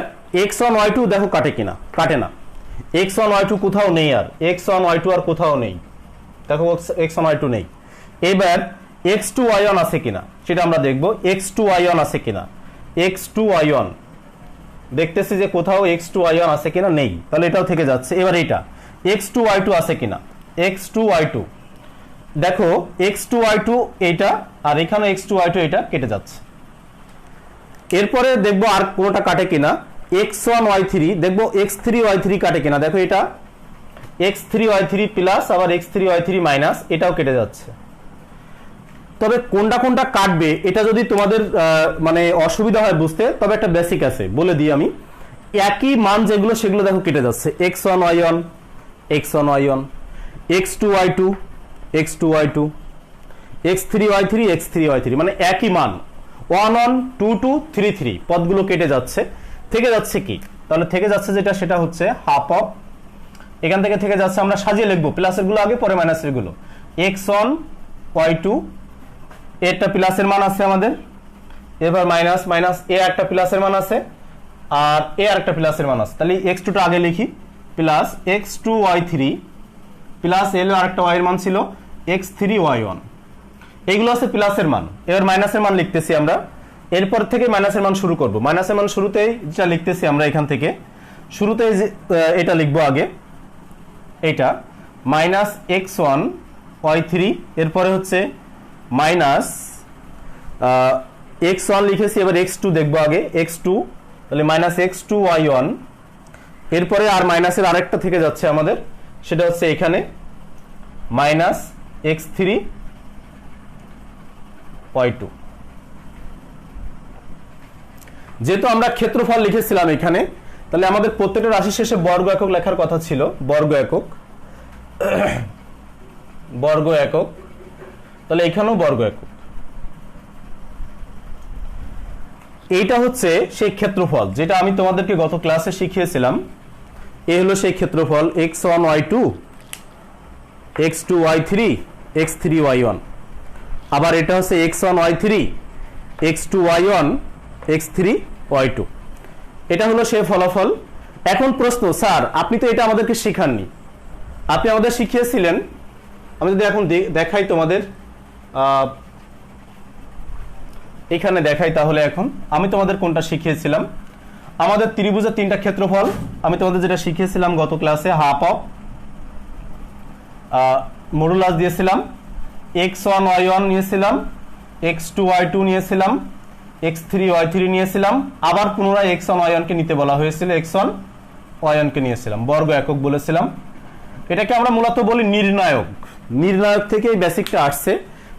x1 y2 দেখো কাটে কিনা, কাটে না। x1 y2 কোথাও নেই, আর x1 y2 আর কোথাও নেই, দেখো x1 y2 নেই। এবার x2 y1 আছে কিনা সেটা আমরা দেখব। x2 y1 আছে কিনা, x2 y1 দেখতেছি যে কোথাও x2 y1 আছে কিনা, নেই, তাহলে এটাও থেকে যাচ্ছে। এবার এটা x2 y2 আছে কিনা, x2 y2 দেখো x2 y2 এটা, আর এখানে x2 y2 এটা কেটে যাচ্ছে। এরপরে দেখবো আর কোনোটা কাটে কিনা, x1 y3 দেখবো x3 y3 কাটে কিনা, দেখো এটা x3 y3 প্লাস আবার x3 y3 মাইনাস, এটাও কেটে যাচ্ছে। তবে কোনটা কোনটা কাটবে এটা যদি তোমাদের মানে অসুবিধা হয় বুঝতে, তবে একটা বেসিক আছে বলে দিই আমি। একই মান যেগুলো সেগুলো দেখো কেটে যাচ্ছে, x1 y1 x1 y1, x2 y2 x2 y2, x3 y3 x3 y3, মানে একই মান 1 1 2 2 3 3 পদগুলো কেটে যাচ্ছে। থেকে যাচ্ছে কি, তাহলে থেকে যাচ্ছে যেটা সেটা হচ্ছে হাফ অফ, এখান থেকে থেকে যাচ্ছে, আমরা সাজিয়ে লিখবো প্লাসের গুলো আগে পরে মাইনাসের গুলো। x1 y2 এটা প্লাসের মান আছে আমাদের, এবার মাইনাস মাইনাস এ একটা প্লাসের মান আছে আর এ আরেকটা প্লাসের মান আছে, তাহলে x2 টা আগে লিখি, plus x2 y3 plus L আরেকটা y এর মান ছিল x3 y1, এইগুলো আছে প্লাসের মান। এবার মাইনাসের মান লিখতেছি আমরা, এরপর থেকে মাইনাসের মান শুরু করব। মাইনাসের মান শুরুতেই যেটা লিখতেছি আমরা এখান থেকে, শুরুতেই এটা লিখবো আগে, এটা মাইনাস x1 y3, এরপরে হচ্ছে মাইনাস x1 লিখেছি, এবার x2 দেখবো আগে, x2 তাহলে মাইনাস x2 y1, এরপরে আর মাইনাসের আরেকটা থেকে যাচ্ছে আমাদের, সেটা হচ্ছে এখানে মাইনাস x3y2। যেহেতু আমরা ক্ষেত্রফল লিখেছিলাম এখানে, তাহলে আমাদের প্রত্যেকটা রাশি শেষে বর্গ একক লেখার কথা ছিল, বর্গ একক বর্গ একক, তাহলে এখানেও বর্গ একক। এইটা হচ্ছে সেই ক্ষেত্রফল যেটা আমি তোমাদেরকে গত ক্লাসে শিখিয়েছিলাম। এই হলো সেই ক্ষেত্রফল x1 y2 x2 y3 x3 y1, আবার এটা হচ্ছে x1 y3 x2 y1 x3 y2, এটা হলো সেই ফলাফল। এখন প্রশ্ন, স্যার আপনি তো এটা আমাদেরকে শেখাননি, আপনি আমাদের শিখিয়েছিলেন, আমি যদি এখন দেখাই তোমাদের, এখানে দেখাই, তাহলে এখন আমি তোমাদের কোনটা শিখিয়েছিলাম, আমাদের ত্রিভুজের তিনটা ক্ষেত্রফল আমি তোমাদের যেটা শিখিয়েছিলাম গত ক্লাসে, হাফ অফ মডুলাস দিয়েছিলাম, x1 y1 নিয়েছিলাম, x2 y2 নিয়েছিলাম, x3 y3 নিয়েছিলাম, আবার পুনরায় x1 y1 কে নিতে বলা হয়েছিল, x1 y1 কে নিয়েছিলাম, বর্গ একক বলেছিলাম। এটাকে আমরা মূলত বলি নির্ণায়ক, নির্ণায়ক থেকে এই বেসিকটা আসছে।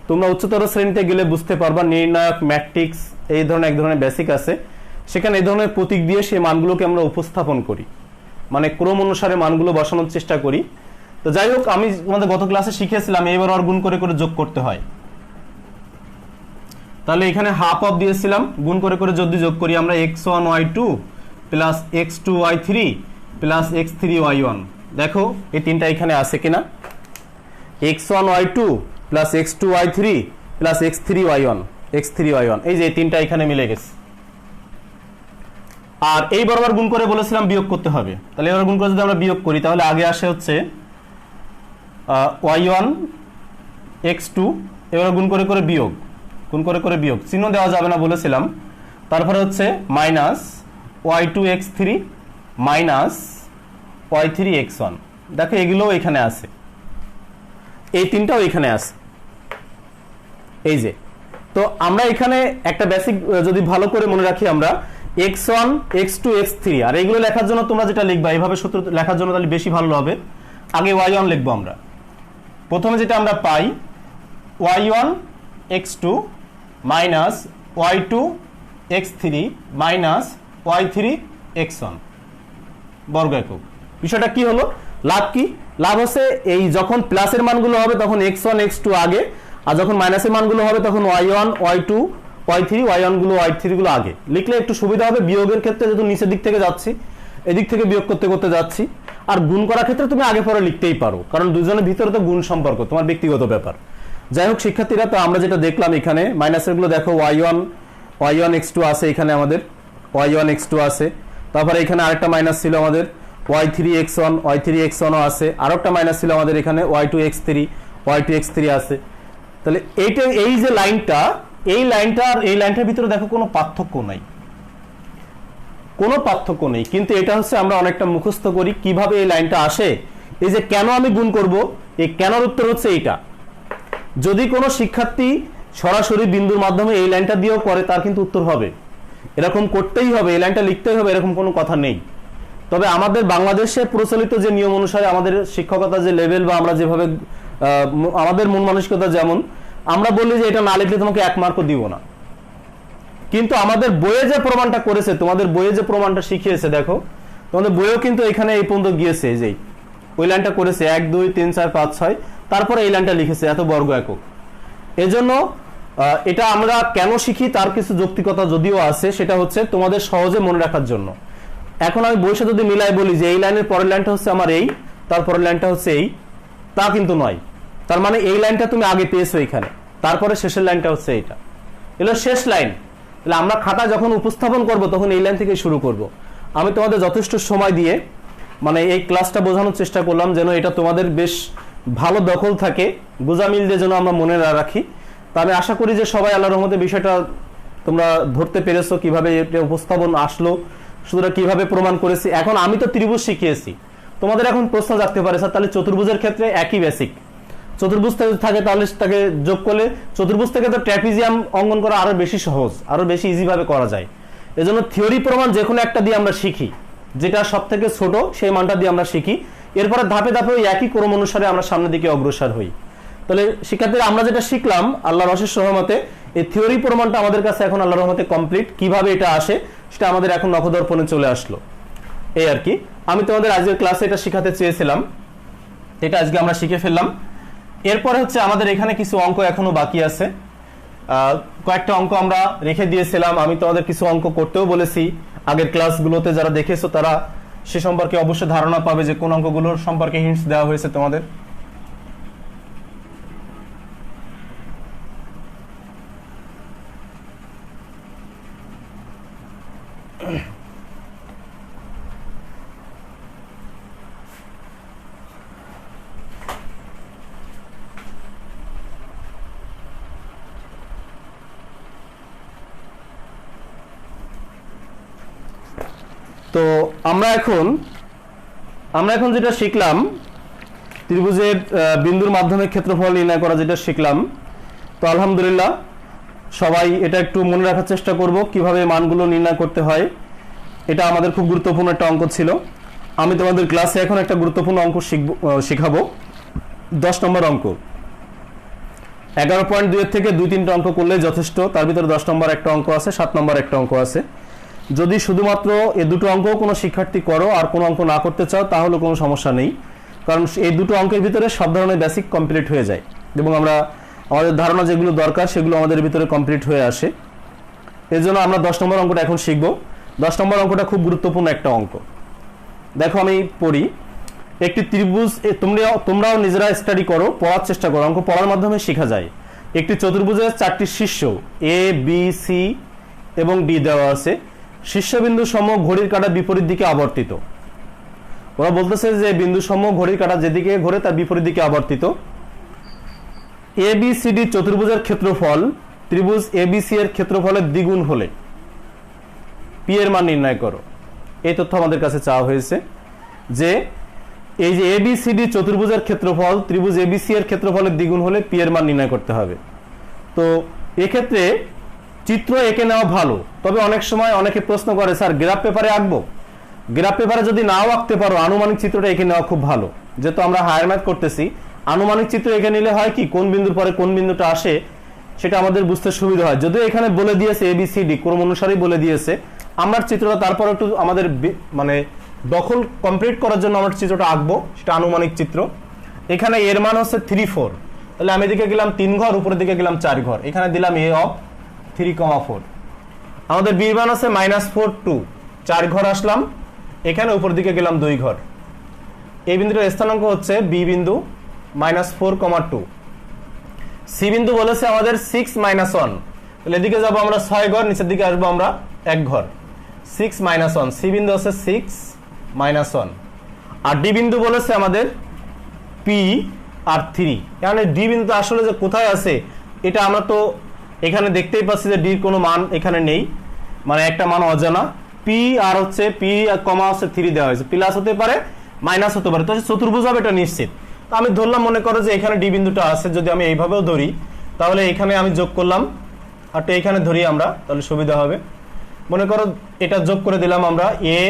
তোমরা উচ্চতর শ্রেণীতে গেলে বুঝতে পারবা, নির্ণায়ক, ম্যাট্রিক্স, এই ধরনের এক ধরনের বেসিক আছে, সেখানে এই ধরনের প্রতীক দিয়ে সেই মানগুলোকে আমরা উপস্থাপন করি, মানে ক্রম অনুসারে মানগুলো বসানোর চেষ্টা করি। তো যাই হোক, আমি তোমাদের গত ক্লাসে শিখিয়েছিলাম এবার আর গুণ করে করে যোগ করতে হয়, তাহলে এখানে হাফ অফ দিয়েছিলাম, গুণ করে করে যদি যোগ করি আমরা x1 y2 plus x2 y3 plus x3 y1, দেখো এই তিনটা এখানে আছে কিনা, x1 y2 plus x2 y3 plus x3 y1, এই যে তিনটা এখানে মিলে গেছে। আর এই বরাবর গুণ করে বলেছিলাম বিয়োগ করতে হবে, তাহলে এবার গুণ করে যদি আমরা বিয়োগ করি, তাহলে আগে আসে হচ্ছে y1 x2, এবার গুণ করে করে বিয়োগ, গুণ করে করে বিয়োগ, চিহ্ন দেওয়া যাবে না বলেছিলাম, তারপরে হচ্ছে minus y2 x3 minus y3 x1, দেখো এগুলোও এখানে আছে, এই তিনটাও এখানে আছে, এই যে। তো আমরা এখানে একটা বেসিক যদি ভালো করে মনে রাখি, আমরা x1 x2 x3, আর এগুলো লেখার জন্য তোমরা যেটা লিখবা এইভাবে সূত্র লেখার জন্য তাহলে বেশি ভালো হবে, আগে y1 লিখবো আমরা। প্রথমে যেটা আমরা পাই y1 x2 minus y2 x3 minus y3 x1 বর্গ একক। বিষয়টা কি হলো, লাভ কি, লাভ হচ্ছে এই যখন প্লাসের মানগুলো হবে তখন x1 x2 আগে, আর যখন মাইনাসের মানগুলো হবে তখন y1 y2 y3 y1 গুলো y3 গুলো আগে লিখলে একটু সুবিধা হবে। বিয়োগের ক্ষেত্রে যেহেতু নিচের দিক থেকে যাচ্ছি, এদিক থেকে বিয়োগ করতে করতে যাচ্ছি, আর গুণ করার ক্ষেত্রে তুমি আগে পরে লিখতেই পারো, কারণ দুজনের ভিতরে তো গুণ সম্পর্ক, তোমার ব্যক্তিগত ব্যাপার। যাই হোক শিক্ষার্থীরা, তো আমরা যেটা দেখলাম এখানে মাইনাসের গুলো দেখো y1 x2 আছে এখানে আমাদের, y1 x2 আছে, তারপরে এখানে আরেকটা মাইনাস ছিল আমাদের y3 x1 y3 x1 ও আছে, আরেকটা মাইনাস ছিল আমাদের এখানে y2 x3 y2 x3 আছে। তাহলে এইটা এই যে লাইনটা, এই লাইনটা আর এই লাইনটার ভিতরে দেখো কোনো পার্থক্য নাই, কোনো পার্থক্য নেই, কিন্তু এটা হচ্ছে আমরা অনেকটা মুখস্থ করি কিভাবে এই লাইনটা আসে। এই যে কেন আমি গুণ করব, এই কেনর উত্তর হচ্ছে এইটা। যদি কোনো শিক্ষার্থী সরাসরি বিন্দুর মাধ্যমে এই লাইনটা দিয়েও করে তার কিন্তু উত্তর হবে, এরকম করতেই হবে, এই লাইনটা লিখতেই হবে, এরকম কোনো কথা নেই। তবে আমাদের বাংলাদেশে প্রচলিত যে নিয়ম অনুসারে আমাদের শিক্ষকতা যে লেভেল বা আমরা যেভাবে আমাদের মন মানসিকতা যেমন, আমরা বলি যে এটা না লিখলে তোমাকে 1 মার্কও দিব না, কিন্তু আমাদের বইয়ে যে প্রমাণটা করেছে, তোমাদের বইয়ে যে প্রমাণটা শিখিয়েছে দেখো, তোমাদের বইয়েও কিন্তু এখানে এই পর্যন্ত গিয়েছে, যে ওই লাইনটা করেছে 1 2 3 4 5 6, তারপরে এই লাইনটা লিখেছে এত বর্গ একক। এজন্য এটা আমরা কেন শিখি তার কিছু যৌক্তিকতা যদিও আছে, সেটা হচ্ছে তোমাদের সহজে মনে রাখার জন্য। এখন আমি বইয়ের সাথে যদি মিলাই বলি যে এই লাইনের পরের লাইনটা হচ্ছে আমার এই, তারপরের লাইনটা হচ্ছে এই, তা কিন্তু নয়। তার মানে এই লাইনটা তুমি আগে পেয়েছো এখানে, তারপরে শেষের লাইনটা হচ্ছে এইটা, এগুলো শেষ লাইন। তাহলে আমরা খাতা যখন উপস্থাপন করব তখন এই লাইন থেকে শুরু করব। আমি তোমাদের যথেষ্ট সময় দিয়ে মানে এই ক্লাসটা বোঝানোর চেষ্টা করলাম যেন এটা তোমাদের বেশ ভালো দখল থাকে, গোজামিল দিয়ে যেন আমরা মনে না রাখি। তা আমি আশা করি যে সবাই আল্লাহর রহমতে বিষয়টা তোমরা ধরতে পেরেছো, কিভাবে এটা উপস্থাপন আসলো, সুতরাং কিভাবে প্রমাণ করেছি। এখন আমি তো ত্রিভুজ শিখিয়েছি, তোমাদের এখন প্রশ্ন জাগতে পারে স্যার তাহলে চতুর্ভুজের ক্ষেত্রে একই বেসিক, চতুর্ভুজ থাকে তাহলে তাকে যোগ করলে চতুর্ভুজ থেকে তো ট্র্যাপিজিয়াম অঙ্কন করা আরো বেশি সহজ, আরো বেশি ইজি ভাবে করা যায়। এজন্য থিওরি প্রমাণ যে কোনো একটা দিয়ে আমরা শিখি, যেটা সব থেকে ছোট সেই মানটা দিয়ে আমরা শিখি, এরপরে ধাপে ধাপে ওই একই ক্রম অনুসারে আমরা সামনের দিকে অগ্রসর হই। তাহলে শিক্ষার্থীরা আমরা যেটা শিখলাম আল্লাহর অশেষ রহমতে, এই থিওরি প্রমাণটা আমাদের কাছে এখন আল্লাহর রহমতে কমপ্লিট। কিভাবে এটা আসে সেটা আমাদের এখন নখদর্পণে চলে আসলো, এই আর কি। আমি তোমাদের আজকের ক্লাসে এটা শেখাতে চেয়েছিলাম, এটা আজকে আমরা শিখে ফেললাম। এরপরে হচ্ছে আমাদের এখানে কিছু অঙ্ক এখনো বাকি আছে, কয়েকটা অঙ্ক আমরা রেখে দিয়েছিলাম, আমি তোমাদের কিছু অঙ্ক করতেও বলেছি। আগের ক্লাসগুলোতে যারা দেখেছো তারা সে সম্পর্কে অবশ্যই ধারণা পাবে যে কোন অঙ্কগুলোর সম্পর্কে হিন্টস দেওয়া হয়েছে তোমাদের। তো আমরা এখন যেটা শিখলাম ত্রিভুজের বিন্দুর মাধ্যমে ক্ষেত্রফল নির্ণয় করা, যেটা শিখলাম। তো আলহামদুলিল্লাহ সবাই এটা একটু মনে রাখার চেষ্টা করব কিভাবে মানগুলো নির্ণয় করতে হয়। এটা আমাদের খুব গুরুত্বপূর্ণ একটা অঙ্ক ছিল। আমি তোমাদের ক্লাসে এখন একটা গুরুত্বপূর্ণ অঙ্ক শিখাবো, 10 নম্বর অঙ্ক। 11.2 এর থেকে 2-3টা অঙ্ক করলে যথেষ্ট। তার ভিতরে 10 নম্বর একটা অঙ্ক আছে, 7 নম্বর একটা অঙ্ক আছে। যদি শুধুমাত্র এই দুটো অঙ্কও কোনো শিক্ষার্থী করো আর কোনো অঙ্ক না করতে চাও তাহলে কোনো সমস্যা নেই, কারণ এই দুটো অঙ্কের ভিতরে সব ধরনের বেসিক কমপ্লিট হয়ে যায় এবং আমরা আমাদের ধারণা যেগুলো দরকার সেগুলো আমাদের ভিতরে কমপ্লিট হয়ে আসে। এর জন্য আমরা 10 নম্বর অঙ্কটা এখন শিখব। 10 নম্বর অঙ্কটা খুব গুরুত্বপূর্ণ একটা অঙ্ক। দেখো আমি পড়ি। একটি ত্রিভুজ, তোমরাও নিজেরা স্টাডি করো, পড়ার চেষ্টা করো, অঙ্ক পড়ার মাধ্যমে শেখা যায়। একটি চতুর্ভুজের 4টি শীর্ষ এ বি সি এবং ডি দেওয়া আছে। শীর্ষবিন্দু সমূহ ঘড়ির কাঁটার বিপরীত দিকে আবর্তিত। ওরা বলতেছে যে বিন্দু সমূহ ঘড়ির কাঁটা যেদিকে ঘোরে তার বিপরীত দিকে আবর্তিত। এ বি সি ডি চতুর্ভুজের ক্ষেত্রফল ত্রিভুজ এ বি সি এর ক্ষেত্রফলের দ্বিগুণ হলে পি এর মান নির্ণয় করো। এই তথ্য আমাদের কাছে চাওয়া হয়েছে যে এই যে এ বি সি ডি চতুর্ভুজের ক্ষেত্রফল ত্রিভুজ এ বি সি এর ক্ষেত্রফলের দ্বিগুণ হলে পি এর মান নির্ণয় করতে হবে। তো এক্ষেত্রে চিত্র এঁকে নেওয়া ভালো, তবে অনেক সময় অনেকে প্রশ্ন করে স্যার গ্রাফ পেপারে আঁকবো। গ্রাফ পেপারে যদি নাও আঁকতে পারো আনুমানিক চিত্রটা এঁকে নেওয়া খুব ভালো। যেহেতু আমরা হায়ার ম্যাথ করতেছি, আনুমানিক চিত্র এঁকে নিলে হয় কি কোন বিন্দুর পরে কোন বিন্দুটা আসে সেটা আমাদের বুঝতে সুবিধা হয়। যদিও এখানে বলে দিয়েছে এ বি সি ডি ক্রম অনুসারেই বলে দিয়েছে, আমরা চিত্রটা তারপর একটু আমাদের মানে দখল কমপ্লিট করার জন্য আমরা চিত্রটা আঁকবো, সেটা আনুমানিক চিত্র। এখানে এর মান হচ্ছে 3 4, তাহলে আমি এদিকে গেলাম 3 ঘর, উপরের দিকে গেলাম 4 ঘর, এখানে দিলাম এ অফ 3,4। আমাদের বি মান আছে -4 2, 4 ঘর আসলাম, এখানে উপর দিকে গেলাম 2 ঘর। এই বিন্দুটার স্থানাঙ্ক হচ্ছে বি বিন্দু -4,2। সি বিন্দু বলেছে আমাদের 6 - 1, তাহলে এদিকে যাবো আমরা 6 ঘর, নিচের দিকে আসবো আমরা 1 ঘর। 6 মাইনাস 1, সি বিন্দু আছে 6 মাইনাস 1, আর ডি বিন্দু বলেছে আমাদের পি আর 3। কারণ ডি বিন্দু আসলে যে কোথায় আছে এটা আমরা তো এখানে দেখতেই পাচ্ছি যে ডির কোনো মান এখানে নেই, মানে একটা মান অজানা। পি আর হচ্ছে পি কমা হচ্ছে 3 দেওয়া হয়েছে, প্লাস হতে পারে মাইনাস হতে পারে, তো চতুর্ভুজ হবে এটা নিশ্চিত। তো আমি ধরলাম, মনে করো যে এখানে ডি বিন্দুটা আছে, যদি আমি এইভাবেও ধরি তাহলে এখানে আমি যোগ করলাম আর এখানে ধরি আমরা, তাহলে সুবিধা হবে। মনে করো এটা যোগ করে দিলাম আমরা, এ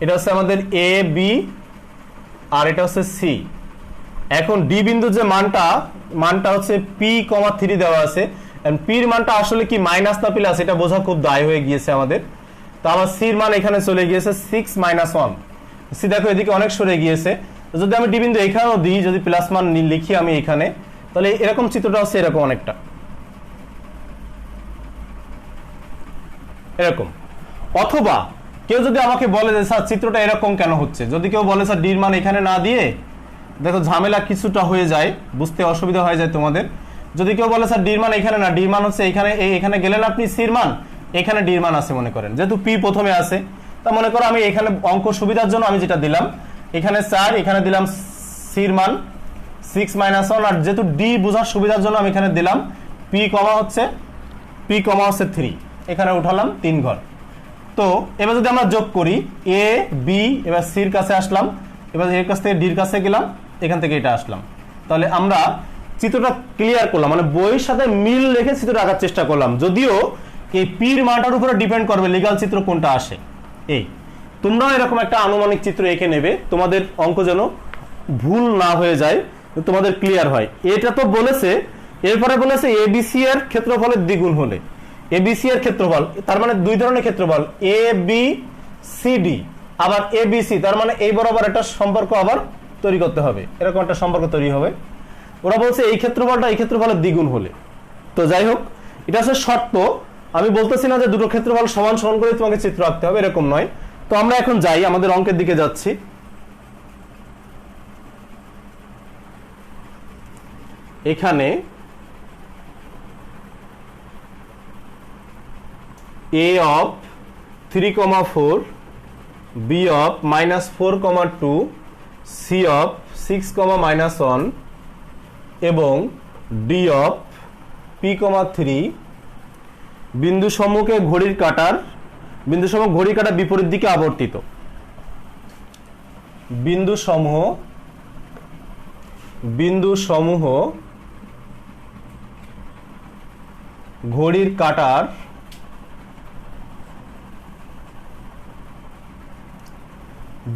এটা হচ্ছে আমাদের এ বি আর এটা হচ্ছে সি। এখন ডি বিন্দুর যে মানটা হচ্ছে পি কমা 3 দেওয়া আছে, পির মানটা আসলে কি মাইনাস না প্লাস এটা বোঝা খুব দায় হয়ে গিয়েছে আমাদের। তো আমার সির মান এখানে চলে গিয়েছে 6 মাইনাস 1, সি দেখো এদিকে অনেক সরে গিয়েছে। যদি আমি ডি বিন্দু এখানেও দিই, যদি প্লাস মান লিখি আমি এখানে, তাহলে এরকম চিত্রটা হচ্ছে এরকম অনেকটা এরকম। অথবা কেউ যদি আমাকে বলে যে স্যার চিত্রটা এরকম কেন হচ্ছে, যদি কেউ বলে স্যার ডির মান এখানে না দিয়ে, দেখো ঝামেলা কিছুটা হয়ে যায়, বুঝতে অসুবিধা হয়ে যায় তোমাদের। যদি কেউ বলে স্যার ডির মান এখানে না, ডির মান হচ্ছে এখানে, এখানে গেলেন আপনি সির মান, এখানে ডির মান আছে মনে করেন, যেহেতু পি প্রথমে আছে, তা মনে করো আমি এখানে অঙ্ক সুবিধার জন্য আমি যেটা দিলাম এখানে 4, এখানে দিলাম সির মান 6 মাইনাস 1, আর যেহেতু ডি বোঝার সুবিধার জন্য আমি এখানে দিলাম পি কমা হচ্ছে 3, এখানে উঠালাম 3 ঘর। তো এবার যদি আমরা যোগ করি এ বি, এবার সির কাছে আসলাম, এবার এর কাছ থেকে ডির কাছে গেলাম, এখান থেকে এটা আসলাম, তাহলে আমরা চিত্রটা ক্লিয়ার করলাম, মানে বইয়ের সাথে মিল রেখে চিত্রটা আঁকার চেষ্টা করলাম। যদিও এই পির মানটার উপরে ডিপেন্ড করবে লিগ্যাল চিত্র কোনটা আসে। এই তোমরাও এরকম একটা আনুমানিক চিত্র এঁকে নেবে, তোমাদের অঙ্ক যেন ভুল না হয়ে যায়, তোমাদের ক্লিয়ার হয়। এটা তো বলেছে, এরপরে বলেছে এবিসি এর ক্ষেত্রফলের দ্বিগুণ হলে, এবিসি এর ক্ষেত্রফল তার মানে 2 ধরনের ক্ষেত্রফল, এ বি সি ডি, আবার এবিসি তার মানে এই বরাবর একটা সম্পর্ক আবার তৈরি করতে হবে, এরকম একটা সম্পর্ক তৈরি হবে। ওরা বলছে এই ক্ষেত্রফলটা এই ক্ষেত্রফলের দ্বিগুণ হলে। তো যাই হোক, এটা হচ্ছে শর্ত, আমি বলতেছি না যে দুটো ক্ষেত্রফল সমান সমান করে তোমাকে চিত্র আঁকতে হবে, এরকম নয়। তো আমরা এখন যাই, আমাদের অঙ্কের দিকে যাচ্ছি। এখানে a of 3,4, b of -4,2, c of 6,-1 এবং d of p,3 বিন্দু সমূহকে ঘড়ির কাঁটার বিপরীত দিকে আবর্তিত। বিন্দু সমূহ ঘড়ির কাঁটার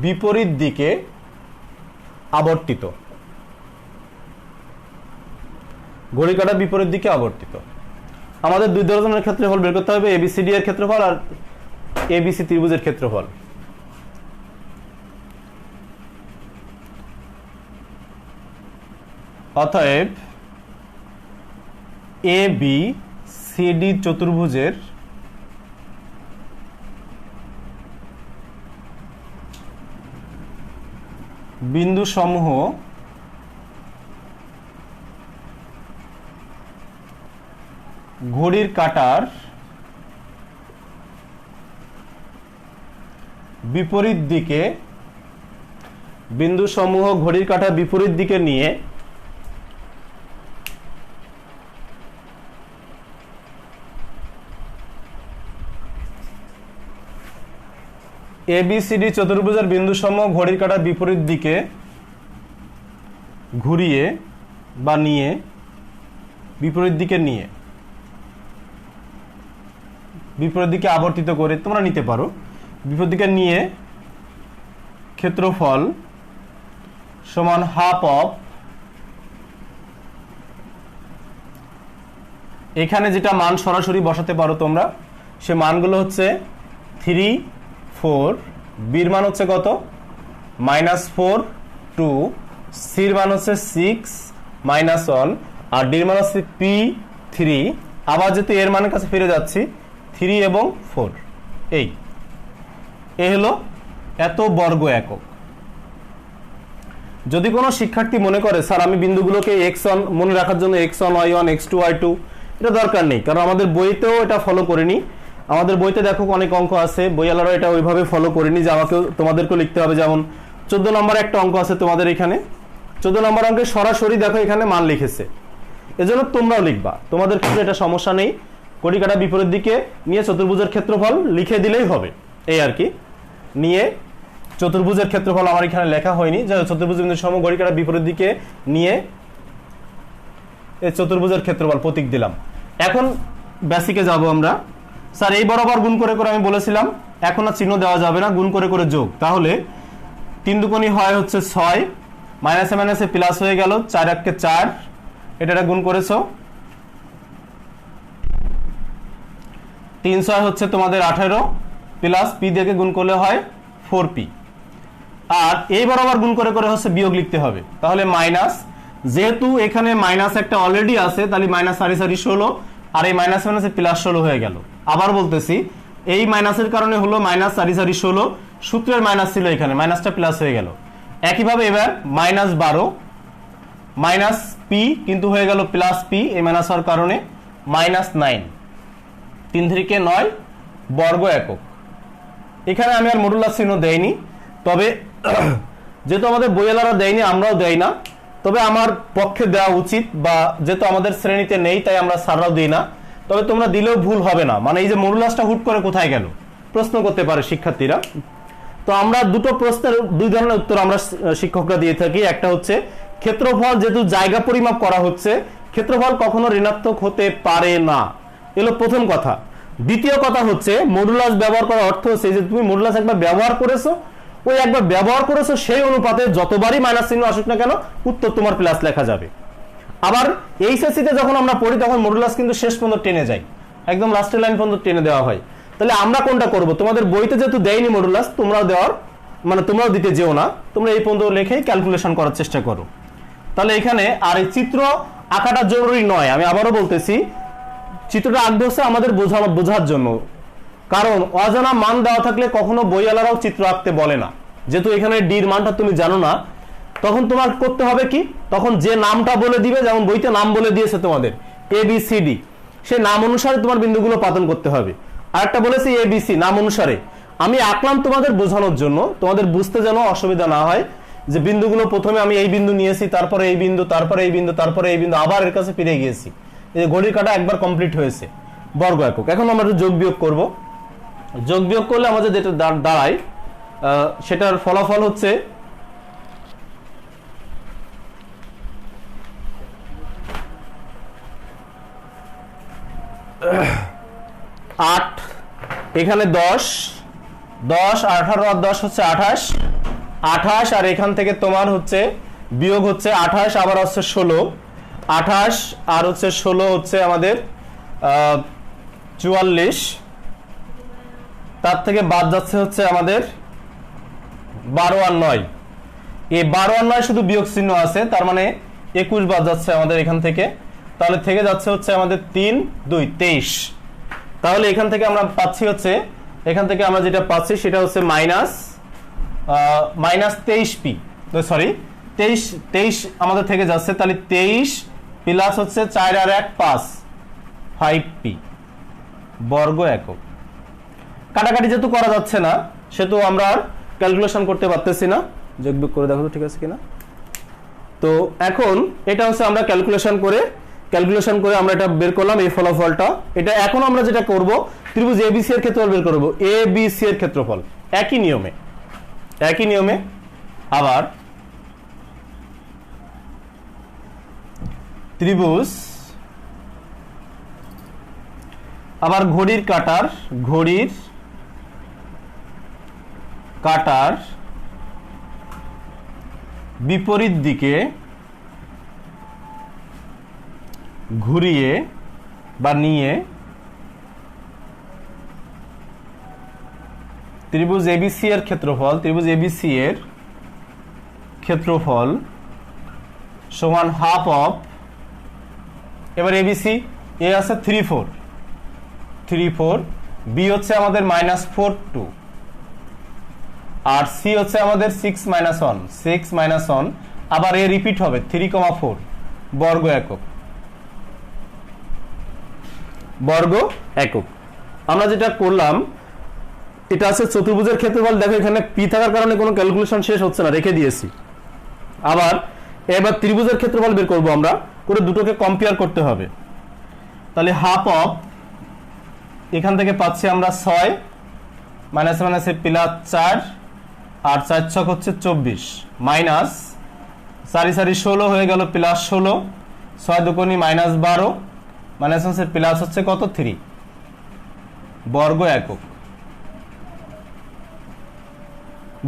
বিপরীত দিকে আবর্তিত। ঘড়ির কাঁটার বিপরীত দিকে আবর্তিত। আমাদের 2 ধরনের ক্ষেত্রফল বের করতে হবে, এবিসিডি এর ক্ষেত্রফল আর এবিসি ত্রিভুজের ক্ষেত্রফল। অতএব এ বি সি ডি চতুর্ভুজের বিন্দু সমূহ ঘড়ির কাঁটার বিপরীত দিকে, বিন্দু সমূহ ঘড়ির কাঁটার বিপরীত দিকে নিয়ে এবিসিডি চতুর্ভুজের বিন্দু সমূহ ঘড়ির কাঁটার বিপরীত দিকে ঘুরিয়ে বা নিয়ে, বিপরীত দিকে আবর্তিত করে তোমরা নিতে পারো, বিপরীত দিকে নিয়ে ক্ষেত্রফল সমান হাফ অফ, এখানে যেটা মান সরাসরি বসাতে পারো তোমরা, সে মানগুলো হচ্ছে 3, 4, বির মান হচ্ছে কত -4, 2, সির মান হচ্ছে 6, -1 আর ডির মান হচ্ছে P3। আবার যেহেতু এর মানের কাছে ফিরে যাচ্ছি 3 এবং 4, এই হলো এত বর্গ একক। যদি কোনো শিক্ষার্থী মনে করে স্যার আমি বিন্দুগুলোকে x1 মনে রাখার জন্য x1 y1 x2 y2, এটা দরকার নেই, কারণ আমাদের বইতেও এটা ফলো করিনি। আমাদের বইতে দেখো অনেক অঙ্ক আছে, বইওয়ালারা এটা ওইভাবে ফলো করিনি যে আমাকেও তোমাদেরকেও লিখতে হবে। যেমন 14 নম্বর একটা অঙ্ক আছে তোমাদের এখানে, 14 নম্বর অঙ্কে সরাসরি দেখো এখানে মান লিখেছে, এজন্য তোমরাও লিখবা, তোমাদের ক্ষেত্রে এটা সমস্যা নেই। ঘড়ি কাটা বিপরীত দিকে নিয়ে চতুর্ভুজের ক্ষেত্রফল লিখে দিলেই হবে, এই আর কি। নিয়ে চতুর্ভুজের ক্ষেত্রফল আমার এখানে লেখা হয়নি, যে চতুর্ভুজ বিন্দু সম ঘড়ি কাটা বিপরীত দিকে নিয়ে এই চতুর্ভুজের ক্ষেত্রফল প্রতীক দিলাম। এখন বেসিকে যাব আমরা। স্যার এই বরাবর গুণ করে করে আমি বলেছিলাম, এখন আর চিহ্ন দেওয়া যাবে না, গুণ করে করে যোগ। তাহলে 3 দুগুণী হয় হচ্ছে 6, মাইনাসে মাইনাসে প্লাস হয়ে গেল, 4 1 4, এটা গুণ করেছো। 3 6 হচ্ছে তোমাদের 18, প্লাস পি দিয়ে গুণ করলে হয় 4p। আর এই বরাবর গুণ করে করে হচ্ছে বিয়োগ লিখতে হবে, তাহলে মাইনাস, যেহেতু এখানে মাইনাস একটা অলরেডি আছে, তাহলে মাইনাস 16, আর এই মাইনাস মাইনাসে প্লাস 16 হয়ে গেল। আবার বলতেছি, এই মাইনাসের কারণে হলো মাইনাস 16, সূত্রের মাইনাস ছিল এখানে, মাইনাসটা প্লাস হয়ে গেল। একইভাবে এবার মাইনাস 12, মাইনাস পি কিন্তু হয়ে গেল প্লাস পি, এই মাইনাস হওয়ার কারণে মাইনাস 9, 3 3 9 বর্গ একক। এখানে আমি আর মডুলাস চিহ্ন দেইনি, তবে যেহেতু আমাদের বইওয়ালারা দেয়নি, আমরাও দেই না, তবে আমার পক্ষে দেওয়া উচিত, বা যেহেতু আমাদের শ্রেণীতে নেই তাই আমরা স্যাররাও দিই না, তবে তোমরা দিলেও ভুল হবে না। মানে এই যে মডুলাসটা হুট করে কোথায় গেল প্রশ্ন করতে পারে শিক্ষার্থীরা। তো আমরা দুটো প্রশ্নের 2 ধরনের উত্তর আমরা শিক্ষকরা দিয়ে থাকি। একটা হচ্ছে ক্ষেত্রফল, যেহেতু জায়গা পরিমাপ করা হচ্ছে, ক্ষেত্রফল কখনো ঋণাত্মক হতে পারে না, এলো প্রথম কথা। দ্বিতীয় কথা হচ্ছে মডুলাস ব্যবহার করার অর্থ হচ্ছে যে তুমি মডুলাস একবার ব্যবহার করেছো, ওই একবার ব্যবহার করেছো সেই অনুপাতে যতবারই মাইনাস চিহ্ন আসুক না কেন উত্তর তোমার প্লাস লেখা যাবে। আবার এইচএসসি তে যখন আমরা পড়ি তখন মডুলাস কিন্তু শেষ পর্যন্ত টেনে যায়, একদম লাস্টের লাইন পর্যন্ত টেনে দেওয়া হয়। তাহলে আমরা কোনটা করব? তোমাদের বইতে যেহেতু দেয়নি মডুলাস, তোমরাও দেওয়ার মানে তোমরাও দিতে যেও না, তোমরা এই পর্যন্ত লেখেই ক্যালকুলেশন করার চেষ্টা করো। তাহলে এখানে আর এই চিত্র আঁকাটা জরুরি নয়, আমি আবারও বলতেছি, চিত্রটা আঁকতে হচ্ছে আমাদের বোঝার জন্য। কারণ অজানা মান দেওয়া থাকলে কখনো বইওয়ালারাও চিত্র আঁকতে বলে না। যেহেতু এখানে ডির মানটা তুমি জানো না, তখন তোমার করতে হবে কি, তখন যে নামটা বলে দিবে, যেমন বইতে নাম বলে দিয়েছে তোমাদের ABCD, সেই নাম অনুসারে তোমার বিন্দুগুলো পাতন করতে হবে। আর একটা বলেছি ABC, নাম অনুসারে। আমি আঁকলাম তোমাদের বোঝানোর জন্য, তোমাদের বুঝতে যেন অসুবিধা না হয়, যে বিন্দুগুলো প্রথমে আমি এই বিন্দু নিয়েছি, তারপরে এই বিন্দু, তারপরে এই বিন্দু, তারপরে এই বিন্দু, আবার এর কাছে ফিরে গিয়েছি। এই ঘড়ির কাটা একবার কমপ্লিট হয়েছে, বর্গ একক। এখন আমরা যোগ বিয়োগ করব। যোগ বিয়োগ করলে আমাদের যেটা দাঁড়ায় সেটার ফলাফল হচ্ছে 8, এখানে 10, 10 18 আর 10 হচ্ছে 28, 28, আর এখান থেকে তোমার হচ্ছে বিয়োগ হচ্ছে 28, আবার হচ্ছে 16, 28 আর হচ্ছে 16 হচ্ছে আমাদের 44, তার থেকে বাদ যাচ্ছে হচ্ছে আমাদের 12 আর 9, এই 12 আর 9 শুধু বিয়োগ চিহ্ন আছে, তার মানে 21 বাদ যাচ্ছে আমাদের এখান থেকে। তাহলে থেকে যাচ্ছে হচ্ছে আমাদের 3 2 23। তাহলে এখান থেকে আমরা পাচ্ছি হচ্ছে, এখান থেকে আমরা যেটা পাচ্ছি সেটা হচ্ছে মাইনাস 23p, সরি 23 আমাদের থেকে যাচ্ছে। তাহলে 23 প্লাস হচ্ছে 4 আর 1 5, 5p বর্গ একক। কাটাকাটি যেহেতু করা যাচ্ছে না, সেহেতু আমরা আর ক্যালকুলেশন করতে পারতেছি না। যোগ বিয়োগ করে দেখো তো ঠিক আছে কিনা। তো এখন এটা হচ্ছে আমরা ক্যালকুলেশন করে আমরা এটা বের করলাম, এই ফলাফলটা। এটা এখন আমরা যেটা করব, ত্রিভুজ ABC এর ক্ষেত্রফল বের করব, ABC এর ক্ষেত্রফল একই নিয়মে। আবার ত্রিভুজ, আবার ঘড়ির কাটার বিপরীত দিকে ঘুরিয়ে বা নিয়ে ত্রিভুজ ABC এর ক্ষেত্রফল সমান হাফ অফ, এবার ABC এ আছে 3 4, B হচ্ছে আমাদের -4 2, আর C হচ্ছে আমাদের 6 1, আবার এ রিপিট হবে 3,4 বর্গ একক। বর্গ একক। আমরা যেটা করলাম এটা আছে চতুর্ভুজের ক্ষেত্রফল। দেখো এখানে পি থাকার কারণে কোনো ক্যালকুলেশন শেষ হচ্ছে না, রেখে দিয়েছি। আবার এবার ত্রিভুজের ক্ষেত্রফল বের করব আমরা, করে দুটোকে কম্পেয়ার করতে হবে। তাহলে হাফ অফ এখান থেকে পাচ্ছি আমরা 6 মাইনাসে মাইনাসে প্লাস 4 আর 4 ছক হচ্ছে 24 মাইনাস 4 4 16 হয়ে গেল প্লাস 16 6 দুগুণী মাইনাস 12 মাইনাস হচ্ছে প্লাস হচ্ছে কত 3 বর্গ একক।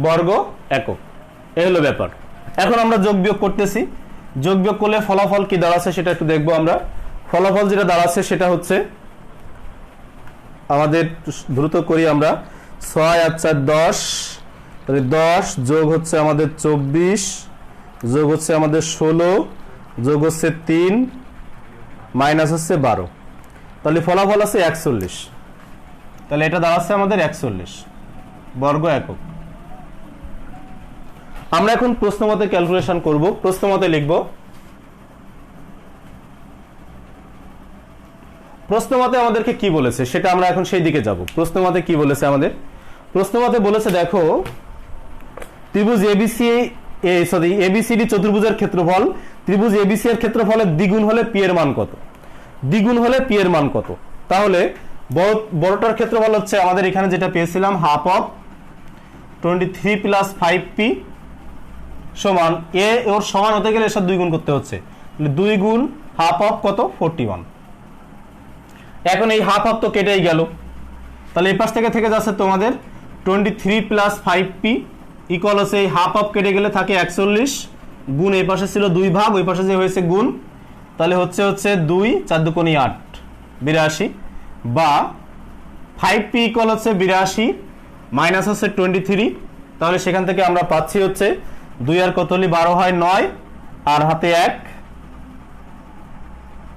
বর্গ একক এই হলো ব্যাপার। এখন আমরা যোগ বিয়োগ করতেছি। যোগ বিয়োগ করলে ফলাফল কি দাঁড়াচ্ছে সেটা একটু দেখবো আমরা। ফলাফল যেটা দাঁড়াচ্ছে সেটা হচ্ছে আমাদের দ্রুত করি আমরা 6 আর 4 10, তাহলে 10 যোগ হচ্ছে আমাদের 24 যোগ হচ্ছে আমাদের 16 যোগ হচ্ছে 3 মাইনাস হচ্ছে 12, তাহলে ফলাফল আছে 41। তাহলে এটা দাঁড়াচ্ছে আমাদের 41 বর্গ একক। আমরা এখন প্রশ্নমতে ক্যালকুলেশন করব। প্রশ্নমতে লিখব, প্রশ্নমতে আমাদেরকে কি বলেছে সেটা আমরা এখন সেই দিকে যাব। প্রশ্নমতে কি বলেছে আমাদের? প্রশ্নমতে বলেছে দেখো ত্রিভুজ এবিসিডি চতুর্ভুজের ক্ষেত্রফল, ত্রিভুজ এবিসি এর ক্ষেত্রফলের দ্বিগুণ হলে পি এর মান কত? দ্বিগুণ হলে পি এর মান কত? তাহলে বড়টার ক্ষেত্রফল হচ্ছে আমাদের এখানে যেটা পেয়েছিলাম হাফ অফ 23 প্লাস 5p সমান এ ওর সমান হতে গেলে এসব 2 গুণ করতে হচ্ছে, 2 গুণ হাফ অফ কত 41। এখন এই হাফ অফ তো কেটেই গেল, তাহলে এই পাশ থেকে যাচ্ছে তোমাদের 23 প্লাস 5p ইকুয়াল হচ্ছে এই হাফ অফ কেটে গেলে থাকে 41 গুণ এই পাশে ছিল 2 ভাগ, ওই পাশে যে হয়েছে গুণ, তাহলে হচ্ছে 2 4 দুগুণী 8 82 বা 5p ইকুয়াল হচ্ছে 82 মাইনাস হচ্ছে 23। তাহলে সেখান থেকে আমরা পাচ্ছি হচ্ছে 2 আর কত হলে 12 হয় 9 আর হাতে 1,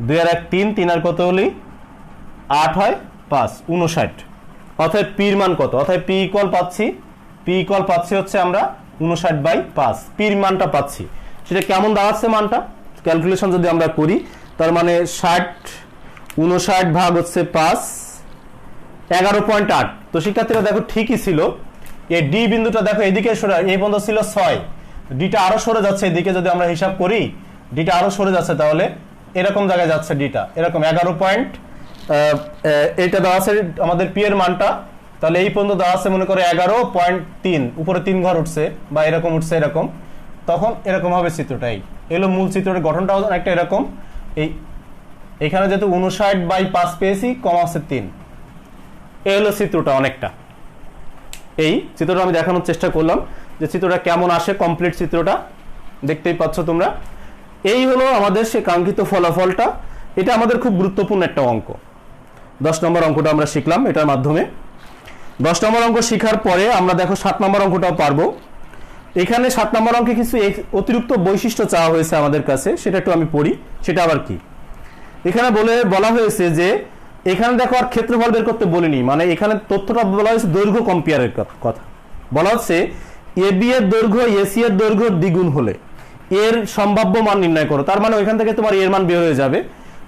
2 আর 1 3, 3 আর কত হলে 8 হয় 5 59। অতএব পি এর মান কত? অতএব পি ইকুয়াল পাচ্ছি হচ্ছে আমরা 59/5 পি এর মানটা পাচ্ছি। সেটা কেমন দাঁড়াচ্ছে মানটা ক্যালকুলেশন যদি আমরা করি, তার মানে 59 ভাগ হচ্ছে 5 11.8। তো শিক্ষার্থীরা দেখো ঠিকই ছিল, এই ডি বিন্দুটা দেখো এদিকে সরে, এই পর্যন্ত ছিল 6, ডিটা আরো সরে যাচ্ছে এদিকে। যদি আমরা হিসাব করি ডিটা আরো সরে যাচ্ছে, তাহলে এরকম জায়গায় যাচ্ছে ডিটা, এরকম 11 এইটা দাঁড়াচ্ছে আমাদের পি এর মানটা। তাহলে এই পর্যন্ত দাঁড়াচ্ছে মনে করে 11.3, উপরে 3 ঘর উঠছে বা এরকম উঠছে এরকম, তখন এরকম হবে চিত্রটাই। এলো মূল চিত্রের গঠনটাও একটা এরকম। এইখানে যেহেতু 59/5 পেয়েছি, কম আছে 3, এই হলো চিত্রটা অনেকটা। এই চিত্রটা আমি দেখানোর চেষ্টা করলাম যে চিত্রটা কেমন আসে, কমপ্লিট চিত্রটা দেখতেই পাচ্ছ তোমরা। এই হলো আমাদের সে কাঙ্ক্ষিত ফলাফলটা। এটা আমাদের খুব গুরুত্বপূর্ণ একটা অঙ্ক। 10 নম্বর অঙ্কটা আমরা শিখলাম এটার মাধ্যমে। 10 নম্বর অঙ্ক শেখার পরে আমরা দেখো 7 নম্বর অঙ্কটাও পারবো। এখানে 7 নম্বর অঙ্কে কিছু অতিরিক্ত বৈশিষ্ট্য চাওয়া হয়েছে আমাদের কাছে, সেটা একটু আমি পড়ি। সেটা আবার কি? এখানে বলা হয়েছে যে এখানে দেখো আর ক্ষেত্রফল বের করতে বলিনি, মানে এখানে তথ্যটা বলা হয়েছে দৈর্ঘ্য কম্পেয়ারের কথা। বলা হচ্ছে এবি এর দৈর্ঘ্য এসি এর দৈর্ঘ্য দ্বিগুণ হলে এর সম্ভাব্য মান নির্ণয় করো। তার মানে ওইখান থেকে তোমার এর মান বের হয়ে যাবে।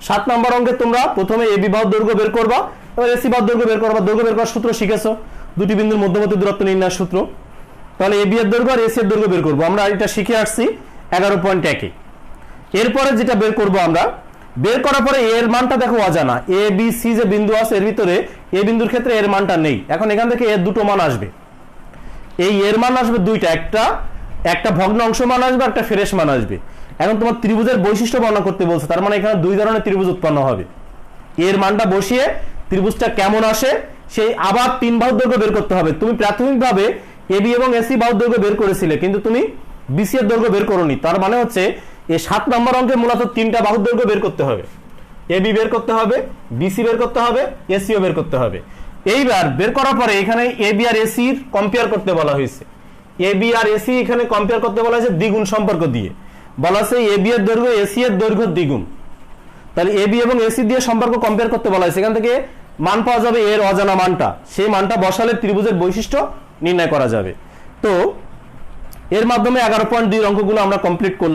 7 নম্বর অঙ্কে তোমরা প্রথমে এবি বাহুর দৈর্ঘ্য বের করবা, এবার এসি বাহুর দৈর্ঘ্য বের করবা। দৈর্ঘ্য বের করার সূত্র শিখেছো, দুটি বিন্দুর মধ্যবর্তী দূরত্ব নির্ণয়ের সূত্র। তাহলে এবি এর দৈর্ঘ্য আর এসি এর দৈর্ঘ্য বের করবো। আমরা এটা শিখে আসছি 11.1। এরপরে যেটা বের করবো আমরা, বের করার পরে এর মানটা দেখো অজানা। এ বি সি যে বিন্দু আছে এর ভিতরে এ বিন্দুর ক্ষেত্রে এর মানটা নেই। এখন এখান থেকে এর দুটো মান আসবে, এই এর মান আসবে দুইটা, একটা ভগ্ন অংশ মান আসবে, একটা ফ্রেশ মান আসবে। এখন তোমার ত্রিভুজের বৈশিষ্ট্য বর্ণনা করতে বলছে, তার মানে এখানে 2 ধরনের ত্রিভুজ উৎপন্ন হবে। এর মানটা বসিয়ে ত্রিভুজটা কেমন আসে সেই আবার 3 বাহুর দৈর্ঘ্য বের করতে হবে। তুমি প্রাথমিকভাবে এবি এবং এসি বাহুর দৈর্ঘ্য বের করেছিলে, কিন্তু তুমি বিসি এর দৈর্ঘ্য বের করোনি। তার মানে হচ্ছে এই 7 নম্বর অঙ্কে মূলত 3টা বাহুর দৈর্ঘ্য বের করতে হবে। এবি বের করতে হবে, বিসি বের করতে হবে, এসিও বের করতে হবে। এইবার বের করার পরে এখানে এবি আর এসির কম্পেয়ার করতে বলা হয়েছে। এবি আর এসি এখানে কম্পেয়ার করতে বলা হয়েছে দ্বিগুণ সম্পর্ক দিয়ে। বলা হয়েছে এবি এর দৈর্ঘ্য এসি এর দৈর্ঘ্য দ্বিগুণ। তাহলে এবি এবং এসি দিয়ে সম্পর্ক কম্পেয়ার করতে বলা হয়েছে। এখান থেকে মান পাওয়া যাবে এর অজানা মানটা, সেই মানটা বসালে ত্রিভুজের বৈশিষ্ট্য নির্ণয় করা যাবে। তো এর মাধ্যমে 11.2 অঙ্কগুলো আমরা কমপ্লিট করলাম।